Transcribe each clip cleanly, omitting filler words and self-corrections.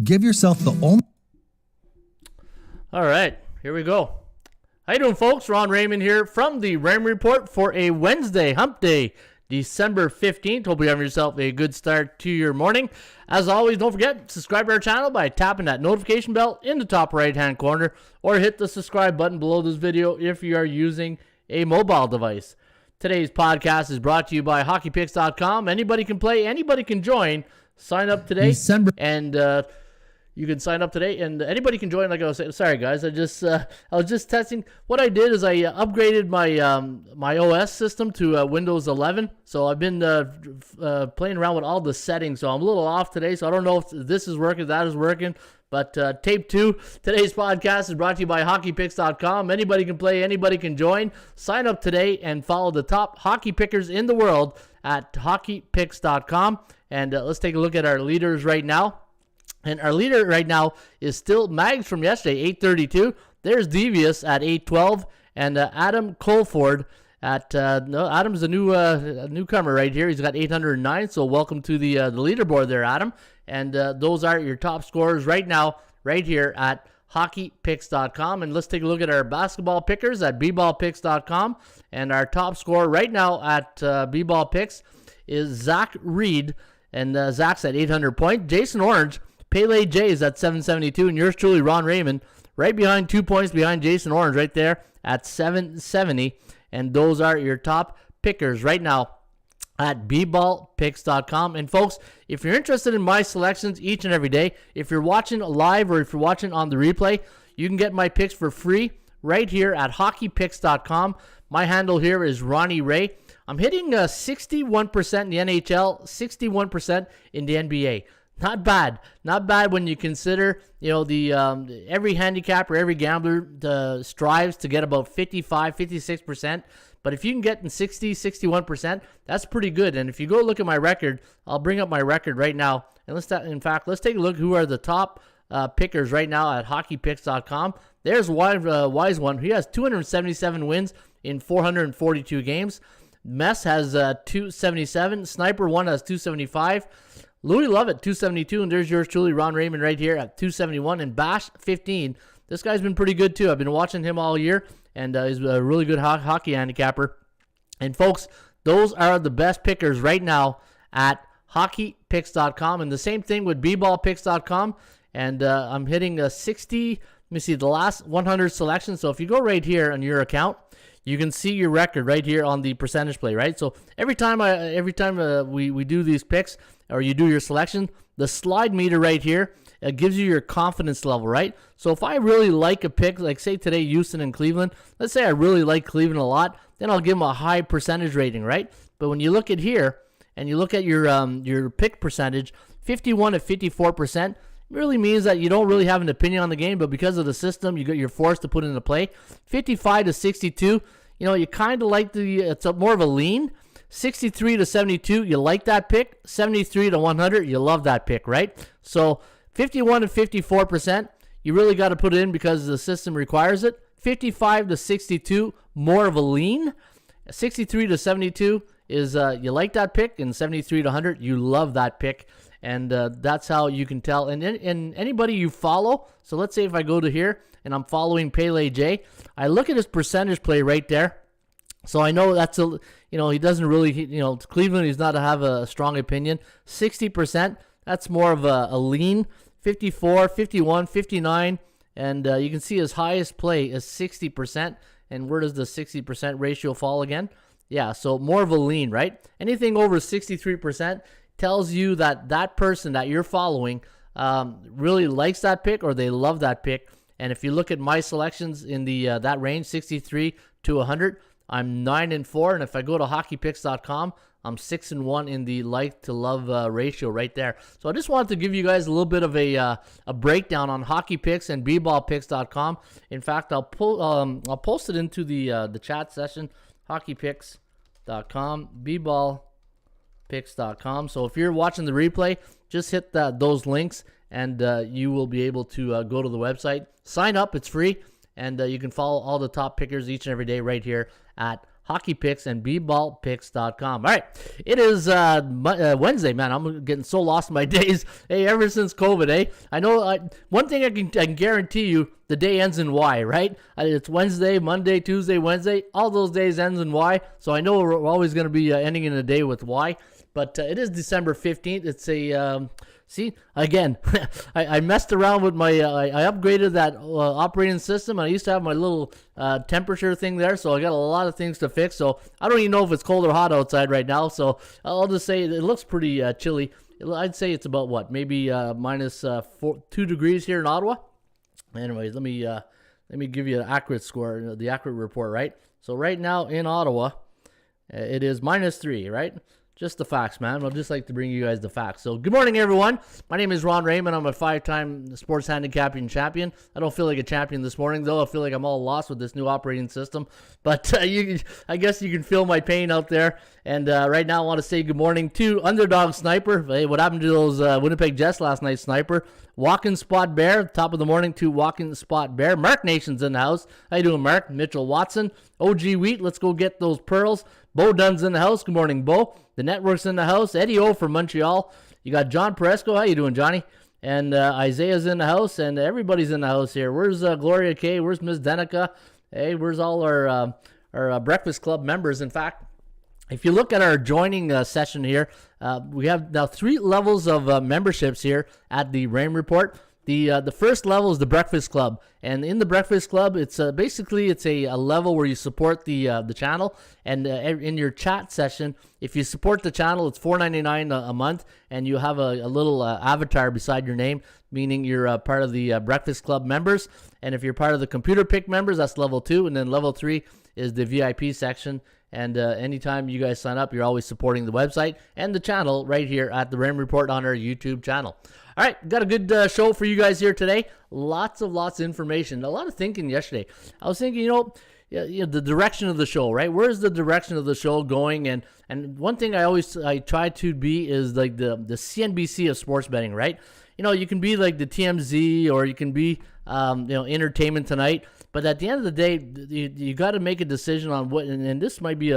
Give yourself the only... All right, here we go. How you doing, folks? Ron Raymond here from the Raymond Report for a Wednesday, Hump Day, December 15th. Hope you're having yourself a good start to your morning. As always, don't forget, subscribe to our channel by tapping that notification bell in the top right-hand corner, or hit the subscribe button below this video if you are using a mobile device. Today's podcast is brought to you by HockeyPicks.com. Anybody can play, anybody can join. Sign up today, and you can sign up today, and anybody can join. Like I was saying, sorry guys, I was just testing. What I did is I upgraded my my OS system to Windows 11. So I've been playing around with all the settings. So I'm a little off today. So I don't know if this is working, that is working. But tape 2, today's podcast is brought to you by HockeyPicks.com. Anybody can play, anybody can join. Sign up today and follow the top hockey pickers in the world at HockeyPicks.com. And let's take a look at our leaders right now. And our leader right now is still Mags from yesterday, 832. There's Devious at 812. And Adam Colford at, no, Adam's a newcomer right here. He's got 809. So welcome to the leaderboard there, Adam. And those are your top scorers right now, right here at HockeyPicks.com. And let's take a look at our basketball pickers at BBallPicks.com. And our top scorer right now at BBallPicks is Zach Reed. And Zach's at 800 points. Jason Orange, Pele J is at 772. And yours truly, Ron Raymond, right behind 2 points behind Jason Orange right there at 770. And those are your top pickers right now at bballpicks.com. And folks, if you're interested in my selections each and every day, if you're watching live or if you're watching on the replay, you can get my picks for free right here at hockeypicks.com. My handle here is Ronnie Ray. I'm hitting 61% in the NHL, 61% in the NBA. Not bad. Not bad when you consider, the every handicapper, every gambler strives to get about 55, 56%. But if you can get in 60, 61%, that's pretty good. And if you go look at my record, I'll bring up my record right now. And let's take a look who are the top pickers right now at hockeypicks.com. There's Wise One. He has 277 wins in 442 games. Mess has 277. Sniper 1 has 275. Louis Lovett, 272. And there's yours truly, Ron Raymond, right here at 271. And Bash, 15. This guy's been pretty good, too. I've been watching him all year. And he's a really good hockey handicapper. And, folks, those are the best pickers right now at hockeypicks.com. And the same thing with bballpicks.com. And I'm hitting a 60. Let me see, the last 100 selections. So if you go right here on your account, you can see your record right here on the percentage play, right? So every time we do these picks or you do your selection, the slide meter right here, it gives you your confidence level, right? So if I really like a pick, like say today Houston and Cleveland, let's say I really like Cleveland a lot, then I'll give them a high percentage rating, right? But when you look at here and you look at your pick percentage, 51 to 54%, really means that you don't really have an opinion on the game, but because of the system, you're forced to put it into play. 55 to 62, you kind of like it's more of a lean. 63 to 72, you like that pick. 73 to 100, you love that pick, right? So 51 to 54%, you really got to put it in because the system requires it. 55 to 62, more of a lean. 63 to 72 is you like that pick, and 73 to 100, you love that pick. And that's how you can tell. And anybody you follow, so let's say if I go to here and I'm following Pele J, I look at his percentage play right there. So I know that's he doesn't really, Cleveland, he's not to have a strong opinion. 60%, that's more of a lean. 54, 51, 59, and you can see his highest play is 60%. And where does the 60% ratio fall again? Yeah, so more of a lean, right? Anything over 63% tells you that that person that you're following really likes that pick or they love that pick. And if you look at my selections in the that range, 63 to 100, I'm 9-4. And if I go to hockeypicks.com, I'm 6-1 in the like to love ratio right there. So I just wanted to give you guys a little bit of a breakdown on hockey picks and bballpicks.com. In fact, I'll post it into the chat session, hockeypicks.com, bballpicks.com. So if you're watching the replay, just hit those links and you will be able to go to the website. Sign up, it's free, and you can follow all the top pickers each and every day right here at hockey picks, and bballpicks.com. All right, it is Wednesday, man. I'm getting so lost in my days. Hey, ever since COVID, I know one thing I can guarantee you, the day ends in Y, right? It's Wednesday, Monday, Tuesday, Wednesday. All those days ends in Y, so I know we're always going to be ending in a day with Y. But it is December 15th. It's a... See, again, I messed around with my, I upgraded that operating system. I used to have my little temperature thing there, so I got a lot of things to fix. So I don't even know if it's cold or hot outside right now. So I'll just say it looks pretty chilly. I'd say it's about what, maybe minus 2 degrees here in Ottawa. Anyways, let me give you an accurate score, the accurate report, right? So right now in Ottawa, it is -3, right? Just the facts, man. I'd just like to bring you guys the facts. So, good morning, everyone. My name is Ron Raymond. I'm a 5-time sports handicapping champion. I don't feel like a champion this morning, though. I feel like I'm all lost with this new operating system. But I guess you can feel my pain out there. And right now, I want to say good morning to Underdog Sniper. Hey, what happened to those Winnipeg Jets last night, Sniper? Walking Spot Bear, top of the morning to Walking Spot Bear. Mark Nation's in the house. How you doing, Mark? Mitchell Watson. OG Wheat, let's go get those pearls. Bo Dunn's in the house. Good morning, Bo. The network's in the house. Eddie O from Montreal. You got John Presco. How you doing, Johnny? And Isaiah's in the house, and everybody's in the house here. Where's Gloria K? Where's Miss Denica? Hey, where's all our Breakfast Club members? In fact, if you look at our joining session here, we have now 3 levels of memberships here at the Rain Report. The first level is the Breakfast Club, and in the Breakfast Club, it's basically a level where you support the channel, and in your chat session, if you support the channel, it's $4.99 a month, and you have a little avatar beside your name, meaning you're part of the Breakfast Club members. And if you're part of the Computer Pick members, that's level 2, and then level 3 is the VIP section. And anytime you guys sign up, you're always supporting the website and the channel right here at the Rain Report on our YouTube channel. All right, got a good show for you guys here today. Lots of information. A lot of thinking yesterday. I was thinking, the direction of the show, right? Where's the direction of the show going? And one thing I try to be is like the CNBC of sports betting, right? You can be like the TMZ, or you can be Entertainment Tonight. But at the end of the day, you got to make a decision on what, and this might be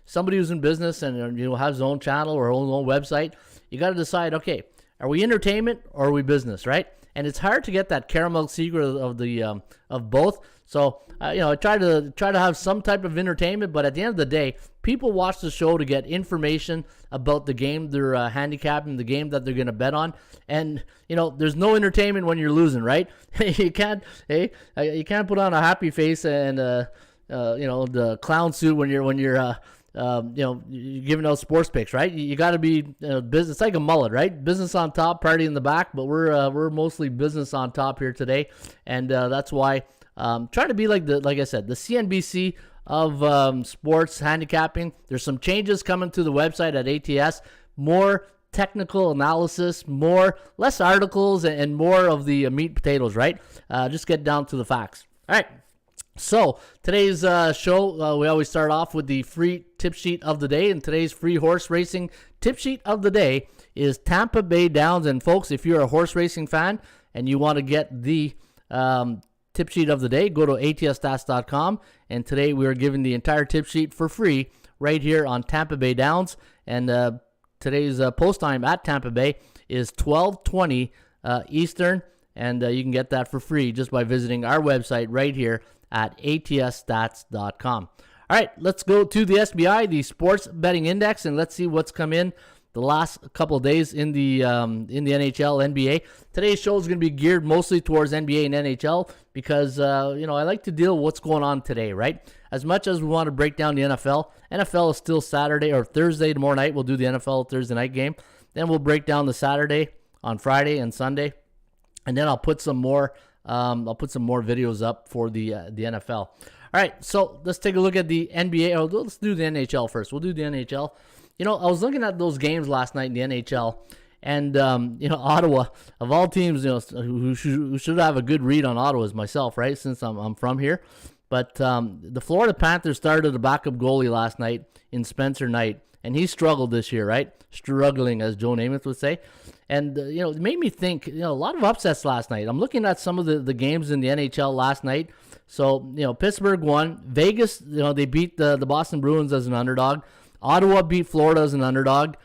somebody who's in business and has his own channel or own website. You got to decide, okay, are we entertainment or are we business, right? And it's hard to get that caramel secret of both. So I try to have some type of entertainment, but at the end of the day, people watch the show to get information about the game they're handicapping, the game that they're going to bet on. And there's no entertainment when you're losing, right? You can't put on a happy face and the clown suit when you're giving out sports picks, right? You got to be business. It's like a mullet, right? Business on top, party in the back. But we're mostly business on top here today, and that's why trying to be like I said, the CNBC of sports handicapping. There's some changes coming to the website at ATS. More technical analysis, less articles, and more of the meat and potatoes, right? Just get down to the facts. All right. So today's show, we always start off with the free tip sheet of the day, and today's free horse racing tip sheet of the day is Tampa Bay Downs. And folks, if you're a horse racing fan and you want to get the tip sheet of the day, go to atsstats.com, and today we are giving the entire tip sheet for free right here on Tampa Bay Downs. And today's post time at Tampa Bay is 12:20 Eastern, and you can get that for free just by visiting our website right here at atsstats.com. All right, let's go to the SBI, the Sports Betting Index, and let's see what's come in the last couple of days in the NHL, NBA. Today's show is going to be geared mostly towards NBA and NHL because, I like to deal with what's going on today, right? As much as we want to break down the NFL is still Saturday or Thursday tomorrow night. We'll do the NFL Thursday night game. Then we'll break down the Saturday on Friday and Sunday. And then I'll put some more videos up for the NFL. All right, so let's take a look at the NBA. Or let's do the NHL first. We'll do the NHL. I was looking at those games last night in the NHL, and Ottawa, of all teams, who should have a good read on Ottawa is myself, right? Since I'm from here, but the Florida Panthers started a backup goalie last night in Spencer Knight, and he struggled this year, right? Struggling, as Joe Namath would say. And, it made me think, a lot of upsets last night. I'm looking at some of the games in the NHL last night. So, Pittsburgh won. Vegas, they beat the Boston Bruins as an underdog. Ottawa beat Florida as an underdog.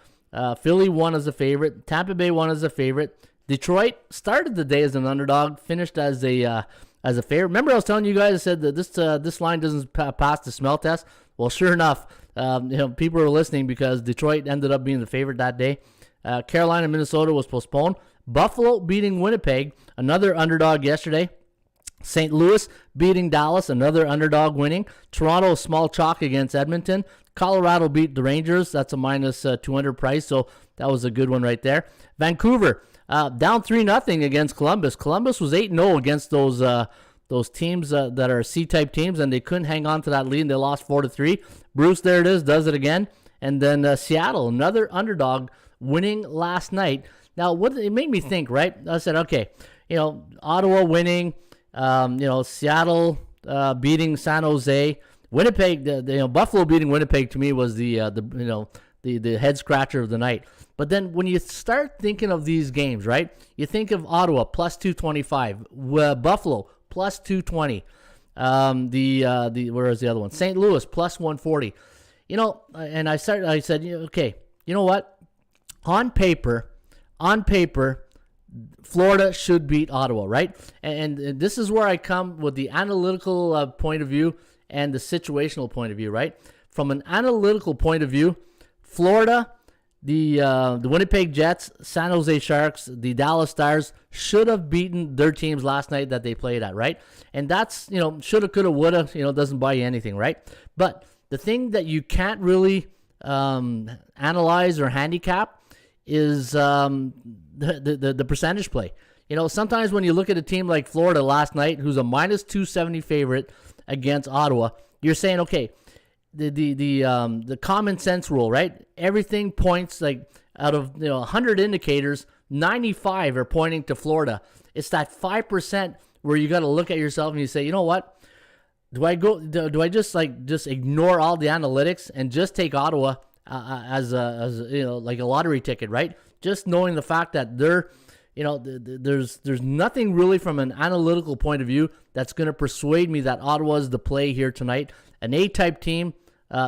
Philly won as a favorite. Tampa Bay won as a favorite. Detroit started the day as an underdog, finished as a favorite. Remember I was telling you guys, I said that this line doesn't pass the smell test? Well, sure enough, people are listening because Detroit ended up being the favorite that day. Carolina and Minnesota was postponed. Buffalo beating Winnipeg, another underdog yesterday. St. Louis beating Dallas, another underdog winning. Toronto, small chalk against Edmonton. Colorado beat the Rangers. That's a minus 200 price, so that was a good one right there. Vancouver down 3-0 against Columbus. Columbus was 8-0 against those teams that are C-type teams, and they couldn't hang on to that lead, and they lost 4-3. Bruce, there it is, does it again. And then Seattle, another underdog, winning last night. Now, what it made me think, right? I said, okay, Ottawa winning, Seattle beating San Jose, Winnipeg, Buffalo beating Winnipeg to me was the head scratcher of the night. But then when you start thinking of these games, right? You think of Ottawa plus 225, Buffalo plus 220, where is the other one? St. Louis plus 140. And I said, okay, you know what? On paper, Florida should beat Ottawa, right? And this is where I come with the analytical point of view and the situational point of view, right? From an analytical point of view, Florida, the Winnipeg Jets, San Jose Sharks, the Dallas Stars should have beaten their teams last night that they played at, right? And that's, shoulda, coulda, woulda, doesn't buy you anything, right? But the thing that you can't really analyze or handicap is the percentage play. Sometimes when you look at a team like Florida last night, who's a minus 270 favorite against Ottawa, you're saying, okay, the common sense rule, right? Everything points, like, out of 100 indicators, 95 are pointing to Florida. It's that 5% where you got to look at yourself and you say, you know what? Do I just ignore all the analytics and just take Ottawa as like a lottery ticket, right? Just knowing the fact that there's nothing really from an analytical point of view that's going to persuade me that Ottawa's the play here tonight. An A-type team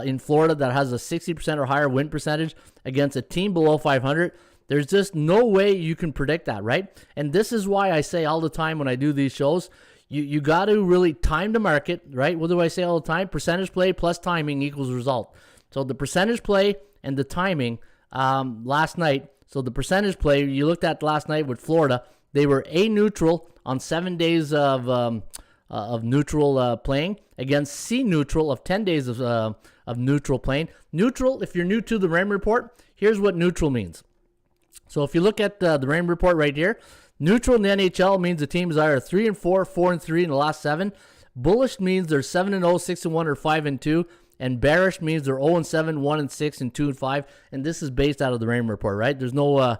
in Florida that has a 60% or higher win percentage against a team below 500. There's just no way you can predict that, right? And this is why I say all the time when I do these shows, you got to really time the market, right? What do I say all the time? Percentage play plus timing equals result. So the percentage play and the timing last night. So the percentage play you looked at last night with Florida, they were A neutral on 7 days of neutral playing against C neutral of 10 days of neutral playing. Neutral, if you're new to the Ram Report, here's what neutral means. So if you look at the Ram Report right here, neutral in the NHL means the teams are 3-4, 4-3 in the last 7. Bullish means they're 7-0, 6-1, or 5-2. And bearish means they're 0-7, 1-6, and 2-5. And this is based out of the Ram Report, right? There's no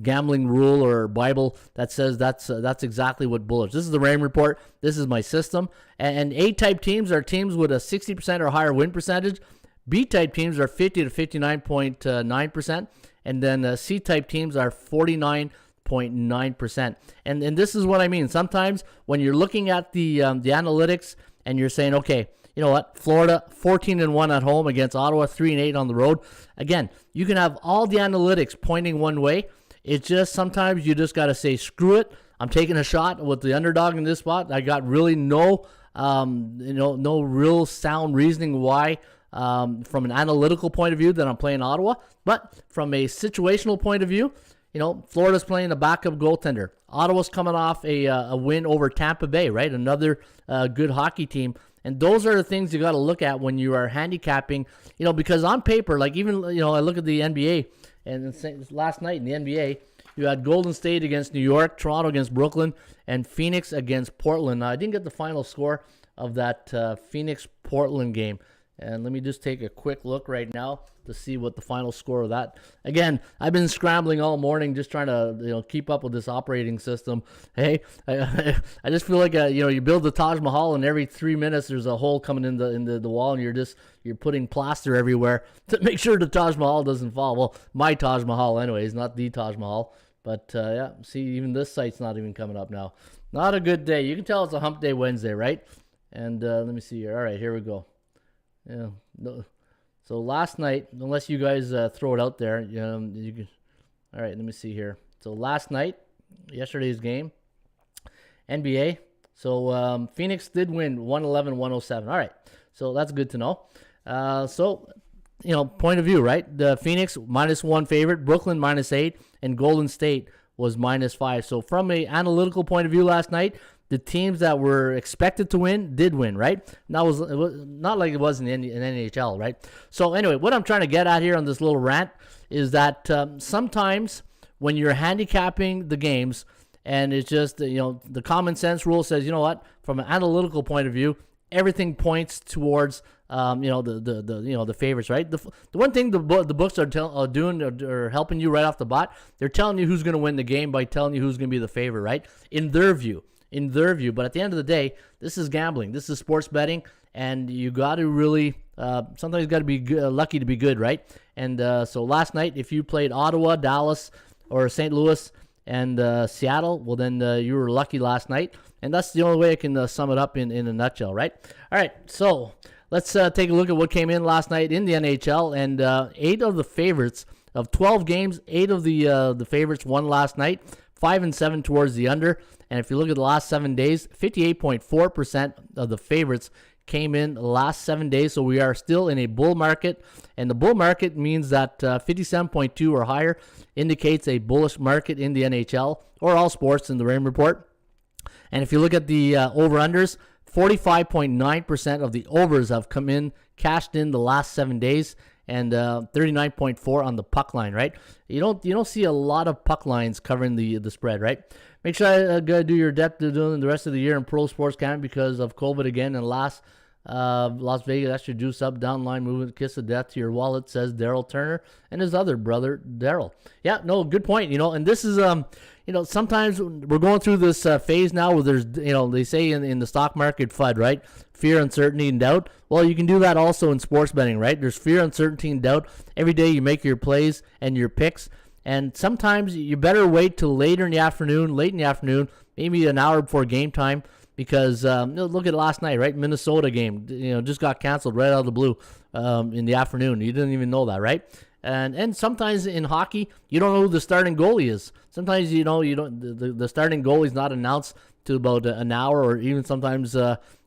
gambling rule or Bible that says that's exactly what bullish. This is the Ram Report. This is my system. And A-type teams are teams with a 60% or higher win percentage. B-type teams are 50 to 59.9%. And then C-type teams are 49.9%. And this is what I mean. Sometimes when you're looking at the analytics and you're saying, okay, you know what? Florida 14-1 at home against Ottawa, 3-8 on the road. Again, you can have all the analytics pointing one way. It's just sometimes you just got to say, screw it. I'm taking a shot with the underdog in this spot. I got really no real sound reasoning why, from an analytical point of view, that I'm playing Ottawa. But from a situational point of view, Florida's playing a backup goaltender. Ottawa's coming off a win over Tampa Bay, right? Another good hockey team. And those are the things you got to look at when you are handicapping, because on paper, like even, I look at the NBA, and last night in the NBA, you had Golden State against New York, Toronto against Brooklyn, and Phoenix against Portland. Now, I didn't get the final score of that Phoenix-Portland game. And let me just take a quick look right now to see what the final score of that. Again, I've been scrambling all morning just trying to keep up with this operating system. Hey, I just feel like you build the Taj Mahal and every 3 minutes there's a hole coming in the wall and you're putting plaster everywhere to make sure the Taj Mahal doesn't fall. Well, my Taj Mahal anyways, not the Taj Mahal. But yeah, see, even this site's not even coming up now. Not a good day. You can tell it's a hump day Wednesday, right? And let me see here. All right, here we go. Yeah. No. So last night, unless you guys throw it out there, you can. All right, let me see here. So last night, yesterday's game, NBA. So Phoenix did win 111-107. All right, so that's good to know. So point of view, right? The Phoenix -1 favorite, Brooklyn -8, and Golden State was -5. So from an analytical point of view last night, the teams that were expected to win did win, right? And it was not like it was in NHL, right? So anyway, what I'm trying to get at here on this little rant is that sometimes when you're handicapping the games, and it's just the common sense rule says, you know what, from an analytical point of view, everything points towards the favorites, right? The one thing the books are doing or helping you right off the bat, they're telling you who's going to win the game by telling you who's going to be the favorite, right? In their view. But at the end of the day, this is gambling. This is sports betting, and you got to really sometimes you got to be lucky to be good, right? And so last night, if you played Ottawa, Dallas, or St. Louis and Seattle, well then you were lucky last night, and that's the only way I can sum it up in a nutshell, right? All right, so let's take a look at what came in last night in the NHL, and 8 of the favorites of 12 games, 8 of the favorites won last night, 5 and 7 towards the under. And if you look at the last 7 days, 58.4% of the favorites came in the last 7 days. So we are still in a bull market. And the bull market means that 57.2 or higher indicates a bullish market in the NHL or all sports in the Raymond Report. And if you look at the over-unders, 45.9% of the overs have come in, cashed in the last 7 days. And 39.4 on the puck line, right? You don't see a lot of puck lines covering the spread, right? Make sure I gotta do your depth doing the rest of the year in pro sports camp because of COVID again. And Las Vegas, that's your juice up, down line movement, kiss of death to your wallet, says Daryl Turner and his other brother Daryl. Yeah, no, good point. And this is sometimes we're going through this phase now where there's they say in the stock market FUD, right? Fear, uncertainty, and doubt. Well, you can do that also in sports betting, right? There's fear, uncertainty, and doubt. Every day you make your plays and your picks. And sometimes you better wait till late in the afternoon, maybe an hour before game time, because look at last night, right? Minnesota game, just got canceled right out of the blue in the afternoon. You didn't even know that, right? And sometimes in hockey, you don't know who the starting goalie is. Sometimes you don't. The starting goalie is not announced to about an hour or even sometimes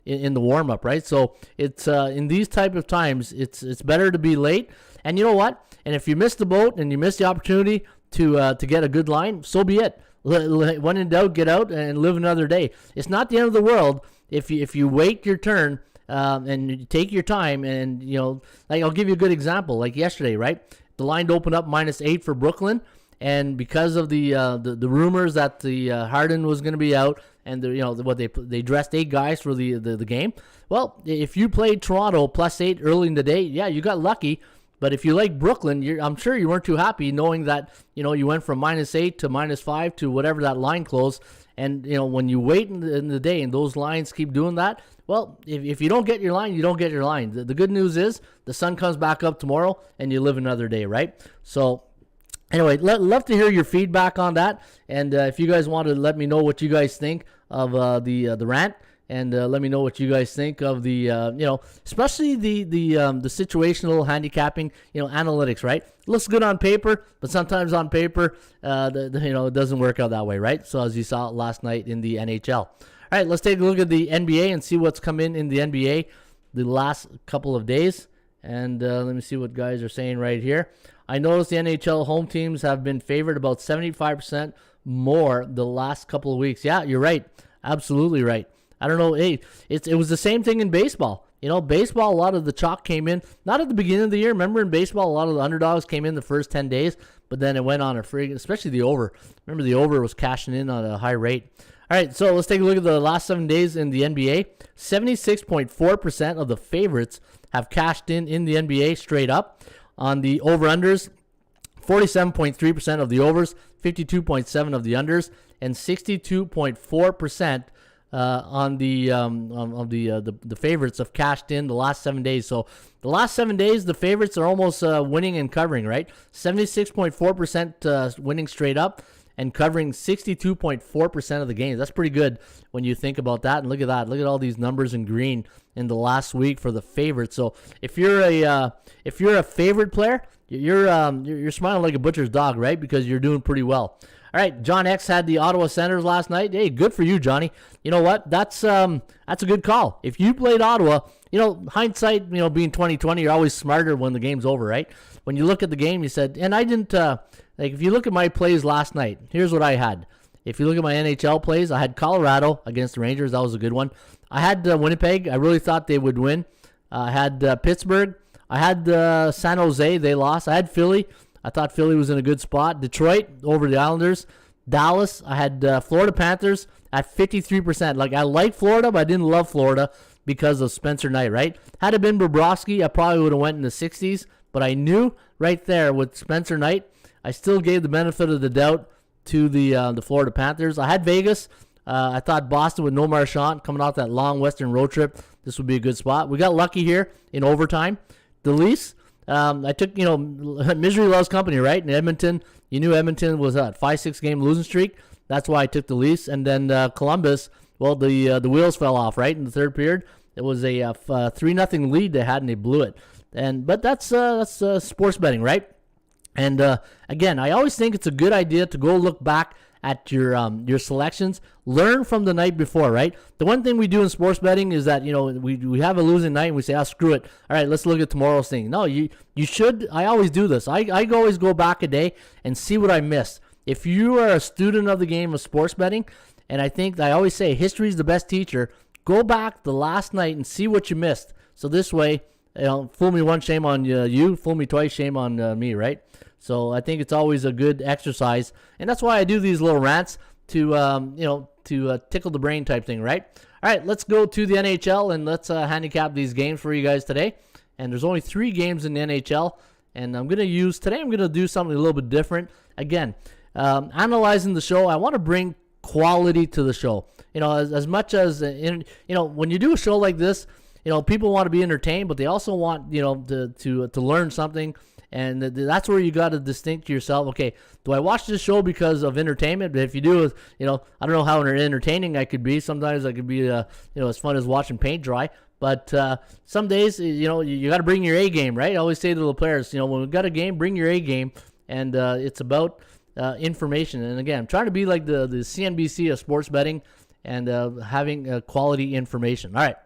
in the warm up, right? So it's in these type of times, it's better to be late. And you know what? And if you miss the boat and you miss the opportunity to get a good line, so be it. When in doubt, get out and live another day. It's not the end of the world if you wait your turn and you take your time. And like I'll give you a good example. Like yesterday, right? The line opened up -8 for Brooklyn, and because of the rumors that the Harden was going to be out, and they dressed 8 guys for the game. Well, if you played Toronto +8 early in the day, yeah, you got lucky. But if you like Brooklyn, I'm sure you weren't too happy knowing that you went from -8 to -5 to whatever that line closed. And when you wait in the day and those lines keep doing that, well, if you don't get your line, you don't get your line. The good news is the sun comes back up tomorrow and you live another day, right? So anyway, love to hear your feedback on that. And if you guys want to let me know what you guys think of the rant. And let me know what you guys think of the, especially the situational handicapping, analytics, right? It looks good on paper, but sometimes on paper, it doesn't work out that way, right? So as you saw last night in the NHL. All right, let's take a look at the NBA and see what's come in the NBA the last couple of days. And let me see what guys are saying right here. I noticed the NHL home teams have been favored about 75% more the last couple of weeks. Yeah, you're right. Absolutely right. I don't know. Hey, it was the same thing in baseball. Baseball, a lot of the chalk came in, not at the beginning of the year. Remember in baseball, a lot of the underdogs came in the first 10 days, but then it went on especially the over. Remember the over was cashing in on a high rate. All right, so let's take a look at the last 7 days in the NBA. 76.4% of the favorites have cashed in the NBA straight up. On the over-unders, 47.3% of the overs, 52.7% of the unders, and 62.4% on the favorites have cashed in the last 7 days. So the last 7 days, the favorites are almost winning and covering, right? 76.4% winning straight up and covering 62.4% of the games. That's pretty good when you think about that. And look at that. Look at all these numbers in green in the last week for the favorites. So if you're a favorite player, you're smiling like a butcher's dog, right? Because you're doing pretty well. All right, John X had the Ottawa Senators last night. Hey, good for you, Johnny. You know what? That's a good call. If you played Ottawa, hindsight, being 2020, you're always smarter when the game's over, right? When you look at the game, you said, and I didn't, if you look at my plays last night, here's what I had. If you look at my NHL plays, I had Colorado against the Rangers. That was a good one. I had Winnipeg. I really thought they would win. I had Pittsburgh. I had San Jose. They lost. I had Philly. I thought Philly was in a good spot. Detroit over the Islanders. Dallas. I had Florida Panthers at 53%. Like, I like Florida, but I didn't love Florida because of Spencer Knight, right? Had it been Bobrovsky, I probably would have went in the 60s. But I knew right there with Spencer Knight, I still gave the benefit of the doubt to the Florida Panthers. I had Vegas. I thought Boston with no Marchand coming off that long Western road trip, this would be a good spot. We got lucky here in overtime. The Leafs, I took, misery loves company, right? In Edmonton, you knew Edmonton was a 5-6 game losing streak. That's why I took the Leafs. And then Columbus, well, the wheels fell off, right, in the third period. It was a 3-0 lead they had, and they blew it. But that's sports betting, right? And again, I always think it's a good idea to go look back at your selections. Learn from the night before, right? The one thing we do in sports betting is that, we have a losing night and we say, screw it. All right, let's look at tomorrow's thing. No, you should. I always do this. I always go back a day and see what I missed. If you are a student of the game of sports betting, and I always say history is the best teacher, go back the last night and see what you missed. So this way, fool me once, shame on you. Fool me twice, shame on me, right? So I think it's always a good exercise, and that's why I do these little rants to tickle the brain type thing, right? All right, let's go to the NHL and let's handicap these games for you guys today. And there's only 3 games in the NHL, and I'm gonna do something a little bit different. Again, analyzing the show, I want to bring quality to the show. As much as when you do a show like this, people want to be entertained, but they also want to learn something. And that's where you got to distinct yourself. Okay, do I watch this show because of entertainment? But if you do, I don't know how entertaining I could be. Sometimes I could be, as fun as watching paint dry. But some days, you got to bring your A game, right? I always say to the players, when we got a game, bring your A game. And it's about information. And again, I'm trying to be like the CNBC of sports betting and having quality information. All right.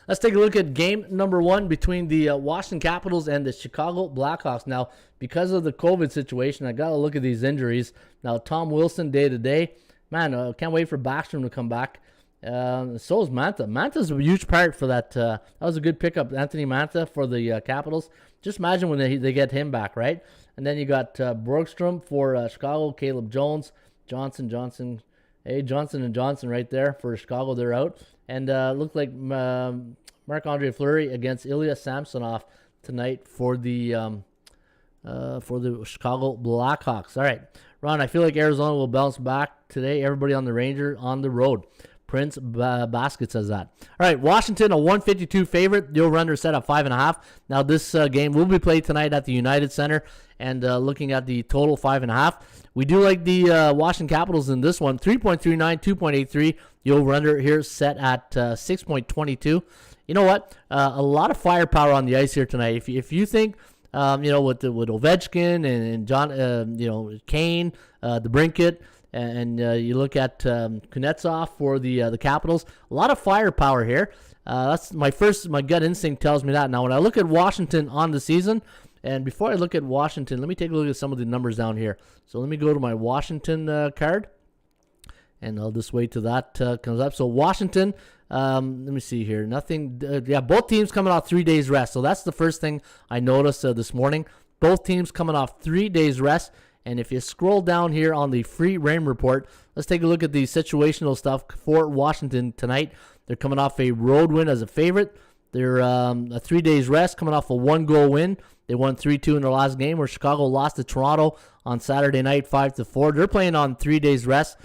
Let's take a look at game number 1 between the Washington Capitals and the Chicago Blackhawks. Now, because of the COVID situation, I got to look at these injuries. Now, Tom Wilson day-to-day. Man, can't wait for Backstrom to come back. So is Mantha. Mantha's a huge part for that. That was a good pickup, Anthony Mantha, for the Capitals. Just imagine when they get him back, right? And then you got Borgstrom for Chicago, Caleb Jones, Johnson and Johnson right there for Chicago. They're out. And looked like Marc-Andre Fleury against Ilya Samsonov tonight for the Chicago Blackhawks. All right, Ron, I feel like Arizona will bounce back today. Everybody on the Ranger on the road. Prince Basket says that. All right, Washington, a 152 favorite. The over-under set at 5.5. Now, this game will be played tonight at the United Center. And looking at the total, 5.5. We do like the Washington Capitals in this one. 3.39, 2.83. The over-under here set at 6.22. You know what? A lot of firepower on the ice here tonight. If you think, with Ovechkin and John, Kane, the Brinket, and you look at Kuznetsov for the Capitals, a lot of firepower here. That's my gut instinct tells me that. Now, when I look at Washington on the season, and before I look at Washington, let me take a look at some of the numbers down here. So let me go to my Washington card, and I'll just wait till that comes up. So Washington, let me see here. Nothing. Both teams coming off 3 days rest. So that's the first thing I noticed this morning. Both teams coming off 3 days rest. And if you scroll down here on the free rain report, let's take a look at the situational stuff for Washington tonight. They're coming off a road win as a favorite. They're a 3 days rest coming off a 1-goal win. They won 3-2 in their last game, where Chicago lost to Toronto on Saturday night 5-4. They're playing on 3 days rest.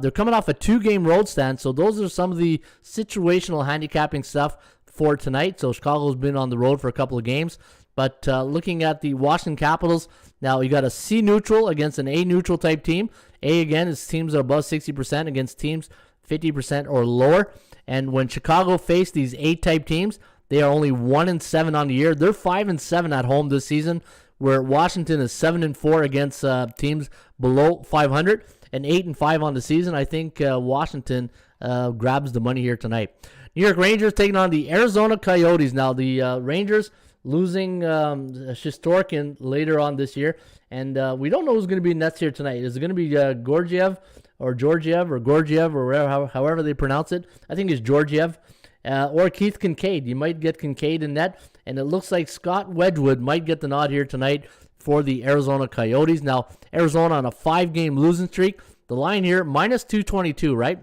They're coming off a 2-game road stand, so those are some of the situational handicapping stuff for tonight. So Chicago's been on the road for a couple of games. But looking at the Washington Capitals, now you got a C neutral against an A neutral type team. A, again, is teams that are above 60% against teams 50% or lower. And when Chicago faced these A type teams, they are only 1-7 on the year. They're 5-7 at home this season, where Washington is 7-4 against teams below 500 and 8-5 on the season. I think Washington grabs the money here tonight. New York Rangers taking on the Arizona Coyotes. Now the Rangers losing Shesterkin later on this year, and we don't know who's going to be Nets here tonight. Is it going to be Georgiev or however they pronounce it? I think it's Georgiev. Or Keith Kincaid. You might get Kincaid in net, and it looks like Scott Wedgwood might get the nod here tonight for the Arizona Coyotes. Now, Arizona on a 5-game losing streak. The line here, minus 222, right?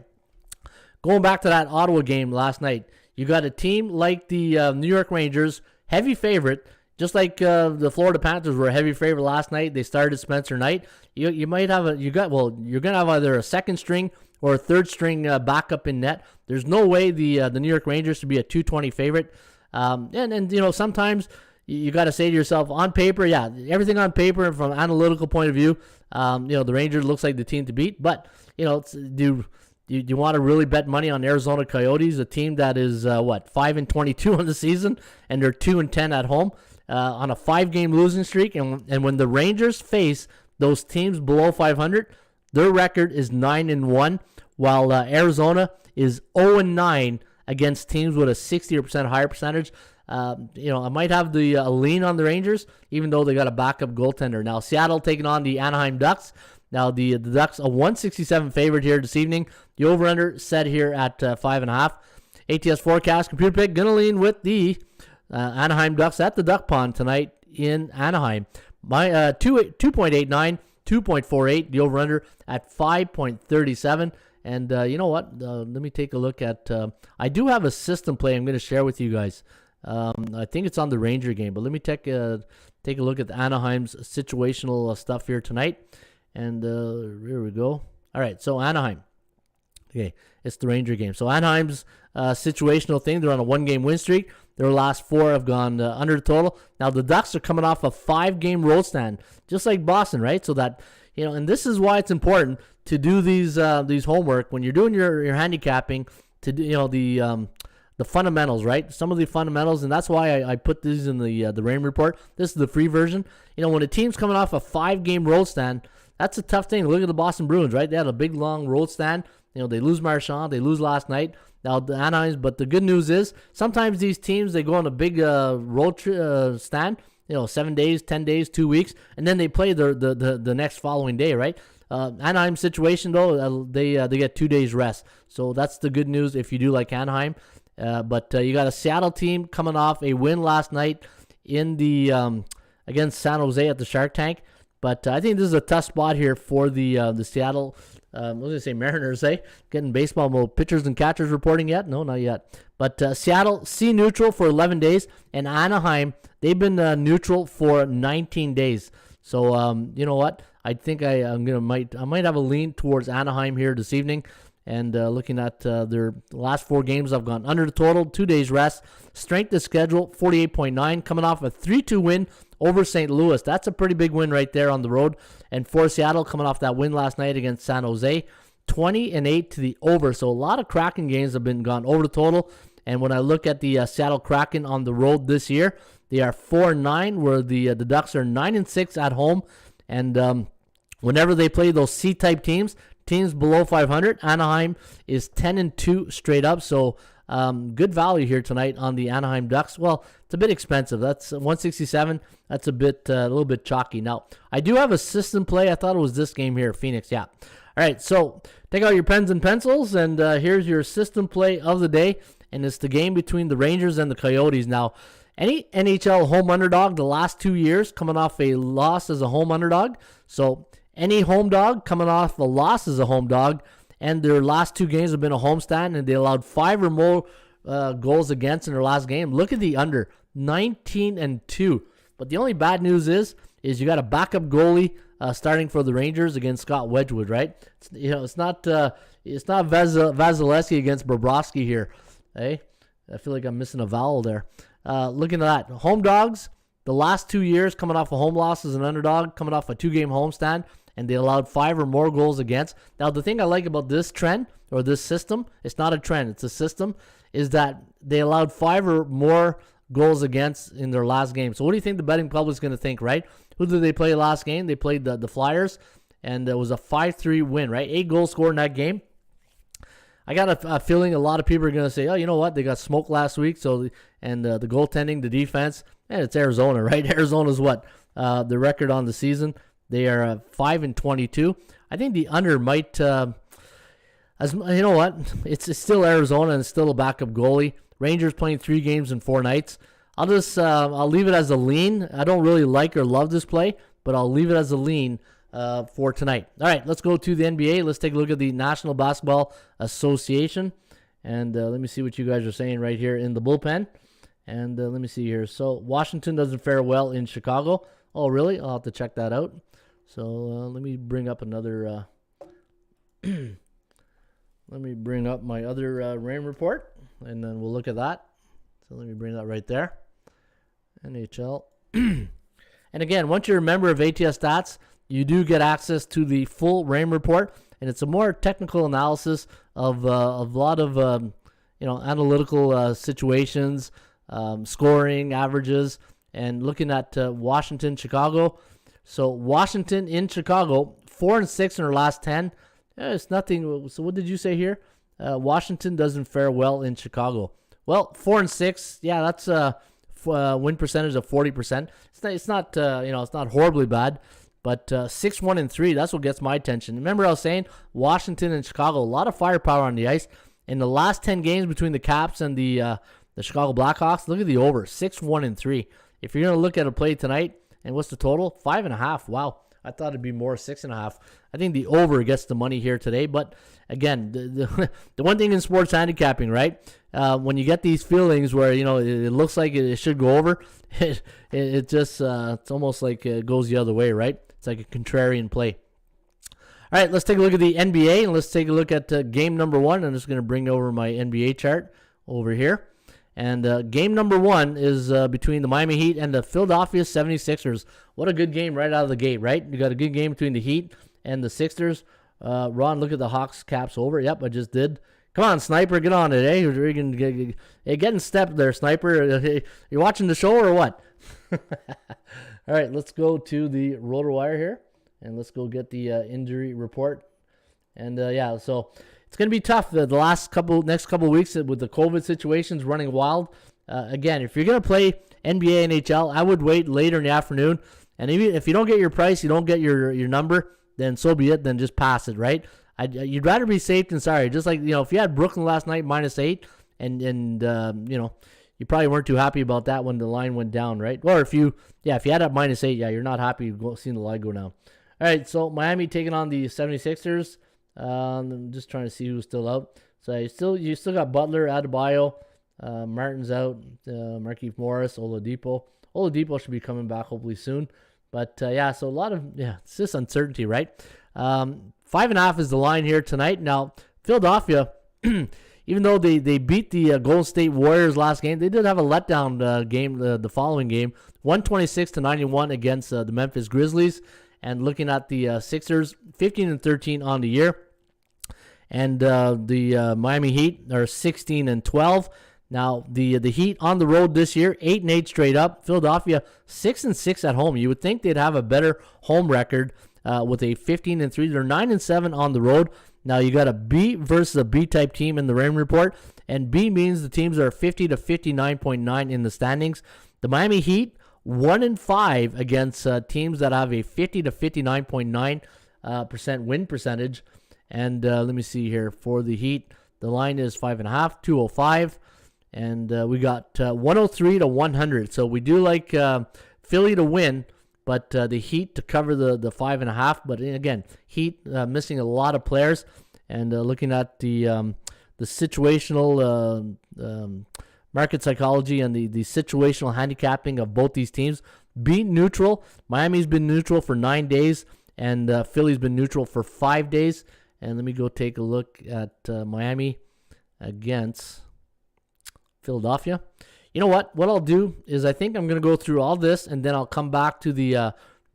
Going back to that Ottawa game last night, you got a team like the New York Rangers, heavy favorite, just like the Florida Panthers were a heavy favorite last night. They started Spencer Knight. You might have you're gonna have either a second string or a third string backup in net. There's no way the New York Rangers should be a 220 favorite. And sometimes you got to say to yourself, on paper, yeah, everything on paper and from an analytical point of view, the Rangers looks like the team to beat. But do you want to really bet money on Arizona Coyotes, a team that is 5-22 on the season, and they're 2-10 at home on a 5-game losing streak, and when the Rangers face those teams below 500, their record is 9-1, while Arizona is 0-9 against teams with a 60% higher percentage. I might have the lean on the Rangers, even though they got a backup goaltender. Now, Seattle taking on the Anaheim Ducks. Now, the Ducks, a 167 favorite here this evening. The over-under set here at 5.5. ATS forecast, computer pick, going to lean with the Anaheim Ducks at the Duck Pond tonight in Anaheim. My 2.89, 2.48, the over-under at 5.37. And you know what? Let me take a look at... I do have a system play I'm going to share with you guys. I think it's on the Ranger game, but let me take a look at Anaheim's situational stuff here tonight. And here we go. All right, so Anaheim. Okay, it's the Ranger game. So Anaheim's situational thing, they're on a 1-game win streak. Their last 4 have gone under the total. Now, the Ducks are coming off a 5-game road stand, just like Boston, right? So that, and this is why it's important to do these homework when you're doing your handicapping, to do, the fundamentals, right? Some of the fundamentals, and that's why I put these in the Rain Report. This is the free version. When a team's coming off a 5-game road stand, that's a tough thing. Look at the Boston Bruins, right? They had a big, long road stand. They lose Marchand. They lose last night. Now, the Anaheims, but the good news is sometimes these teams, they go on a big road stand, 7 days, 10 days, 2 weeks, and then they play the next following day, right? Anaheim situation, though, they get 2 days rest. So that's the good news if you do like Anaheim. But you got a Seattle team coming off a win last night in the against San Jose at the Shark Tank. But I think this is a tough spot here for the Seattle, what was I say, Mariners, Getting baseball mode. Pitchers and catchers reporting yet? No, not yet. But Seattle, C neutral for 11 days. And Anaheim, they've been neutral for 19 days. So, you know what? I think I might have a lean towards Anaheim here this evening. And looking at their last 4 games, I've gone under the total, 2 days rest. Strength of schedule, 48.9, coming off a 3-2 win over St. Louis. That's a pretty big win right there on the road. And for Seattle, coming off that win last night against San Jose, 20-8 to the over. So a lot of Kraken games have been gone over the total. And when I look at the Seattle Kraken on the road this year, they are 4-9, where the Ducks are 9-6 at home. And whenever they play those C-type teams below 500, Anaheim is 10-2 straight up. So good value here tonight on the Anaheim Ducks. Well, it's a bit expensive. That's 167. That's a little bit chalky. Now, I do have a system play. I thought it was this game here, Phoenix. Yeah. All right, so take out your pens and pencils, and here's your system play of the day, and it's the game between the Rangers and the Coyotes. Now, any NHL home underdog the last 2 years coming off a loss as a home underdog. So any home dog coming off a loss as a home dog, and their last 2 games have been a homestand, and they allowed 5 or more goals against in their last game. Look at the under, 19-2. But the only bad news is you got a backup goalie starting for the Rangers against Scott Wedgwood, right? It's not Vasilevsky against Bobrovsky here. Hey, I feel like I'm missing a vowel there. Looking at that, home dogs, the last 2 years coming off a home loss as an underdog, coming off a 2-game homestand, and they allowed 5 or more goals against. Now, the thing I like about this trend or this system, it's not a trend, it's a system, is that they allowed 5 or more goals against in their last game. So what do you think the betting public's going to think, right? Who did they play last game? They played the Flyers, and it was a 5-3 win, right? 8 goals scored in that game. I got a feeling a lot of people are going to say, oh, you know what? They got smoked last week, the goaltending, the defense, and it's Arizona, right? Arizona's what? The record on the season. They are 5-22. I think the under might, you know what? It's still Arizona and it's still a backup goalie. Rangers playing 3 games in 4 nights. I'll leave it as a lean. I don't really like or love this play, but I'll leave it as a lean for tonight. All right, let's go to the NBA. Let's take a look at the National Basketball Association. And let me see what you guys are saying right here in the bullpen. And let me see here. So Washington doesn't fare well in Chicago. Oh, really? I'll have to check that out. So let me bring up another. Let me bring up my other rain report, and then we'll look at that. So let me bring that right there. NHL. And again, once you're a member of ATS Stats, you do get access to the full rain report, and it's a more technical analysis of a lot of analytical situations, scoring averages, and looking at Washington, Chicago. So Washington in Chicago, 4-6 in their last 10. It's nothing. So what did you say here? Washington doesn't fare well in Chicago. Well, 4-6. Yeah, that's a win percentage of 40%. It's not horribly bad, but 6-1-3. That's what gets my attention. Remember, I was saying Washington and Chicago, a lot of firepower on the ice. In the last 10 games between the Caps and the Chicago Blackhawks, look at the over, 6-1-3. If you're gonna look at a play tonight, and what's the total? 5.5. Wow. I thought it'd be more 6.5. I think the over gets the money here today. But again, the one thing in sports handicapping, right? When you get these feelings where it looks like it should go over, it just it's almost like it goes the other way, right? It's like a contrarian play. All right, let's take a look at the NBA and let's take a look at game number 1. I'm just going to bring over my NBA chart over here. And game number 1 is between the Miami Heat and the Philadelphia 76ers. What a good game right out of the gate, right? You got a good game between the Heat and the Sixers. Ron, look at the Hawks Caps over. Yep, I just did. Come on, Sniper, get on it, eh? You're getting stepped there, Sniper. You watching the show or what? All right, let's go to the RotoWire here, and let's go get the injury report. And, so it's going to be tough the next couple weeks with the COVID situations running wild. Again, if you're going to play NBA, NHL, I would wait later in the afternoon. And even if you don't get your price, you don't get your number, then so be it. Then just pass it, right? You'd rather be safe than sorry. Just like, if you had Brooklyn last night -8, and you probably weren't too happy about that when the line went down, right? Or if you had it -8, you're not happy seeing the line go down. All right, so Miami taking on the 76ers. I'm just trying to see who's still out. So you still got Butler, Adebayo, Martin's out, Markieff Morris, Oladipo. Oladipo should be coming back hopefully soon. But so a lot of it's just uncertainty, right? 5.5 is the line here tonight. Now Philadelphia, even though they beat the Golden State Warriors last game, they did have a letdown game the following game, 126-91 against the Memphis Grizzlies. And looking at the Sixers, 15-13 on the year. And the Miami Heat are 16-12. Now, the Heat on the road this year, 8-8 straight up. Philadelphia, 6-6 at home. You would think they'd have a better home record with a 15-3. They're 9-7 on the road. Now, you got a B versus a B-type team in the rain report. And B means the teams are 50 to 59.9 in the standings. The Miami Heat, 1-5 against teams that have a 50 to 59.9% win percentage. And let me see here. For the Heat, the line is 5.5, 205. And we got 103 to 100. So we do like Philly to win, but the Heat to cover the 5.5. But again, Heat missing a lot of players. And looking at the situational market psychology and the situational handicapping of both these teams. Be neutral. Miami's been neutral for 9 days, and Philly's been neutral for 5 days. And let me go take a look at Miami against Philadelphia. You know what? What I'll do is I think I'm going to go through all this, and then I'll come back to the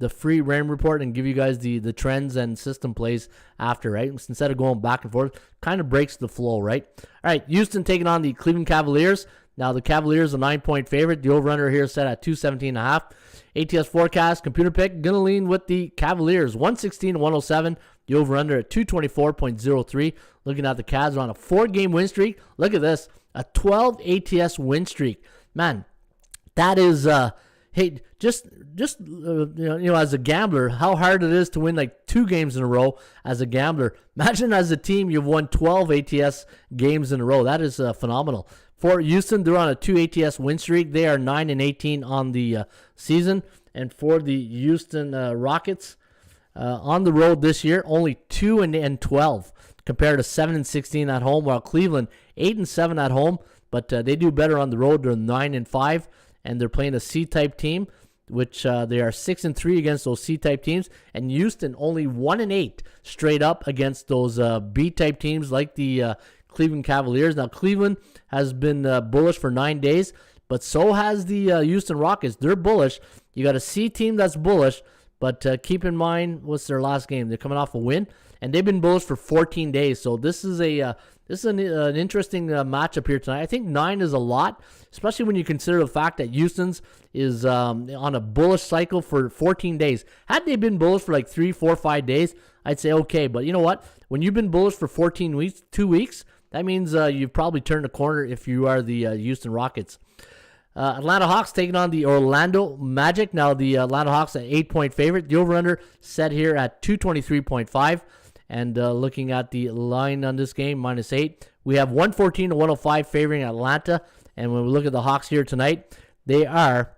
free RAM report and give you guys the trends and system plays after, right? Instead of going back and forth, kind of breaks the flow, right? All right, Houston taking on the Cleveland Cavaliers. Now, the Cavaliers are a 9-point favorite. The over-under here is set at 217.5. ATS forecast, computer pick, going to lean with the Cavaliers, 116-107. The over-under at 224.03. Looking at the Cavs, are on a 4-game win streak. Look at this, a 12 ATS win streak. Man, that is, hey, just as a gambler, how hard it is to win like 2 games in a row as a gambler. Imagine as a team you've won 12 ATS games in a row. That is phenomenal. For Houston, they're on a 2 ATS win streak. They are 9-18 on the season. And for the Houston Rockets, on the road this year, only 2-12 compared to 7-16 at home. While Cleveland 8-7 at home, but they do better on the road. They're 9-5, and they're playing a C-type team, which they are 6-3 against those C-type teams. And Houston only 1-8 straight up against those B-type teams like the Cleveland Cavaliers. Now, Cleveland has been bullish for 9 days, but so has the Houston Rockets. They're bullish. You got a C team that's bullish, but keep in mind, what's their last game? They're coming off a win, and they've been bullish for 14 days. So this is an interesting matchup here tonight. I think 9 is a lot, especially when you consider the fact that Houston's is on a bullish cycle for 14 days. Had they been bullish for like 3, 4, 5 days, I'd say okay. But you know what? When you've been bullish for 14 weeks, 2 weeks, that means you've probably turned a corner if you are the Houston Rockets. Atlanta Hawks taking on the Orlando Magic. Now, the Atlanta Hawks, an 8-point favorite. The over-under set here at 223.5. And looking at the line on this game, -8. We have 114-105 favoring Atlanta. And when we look at the Hawks here tonight, they are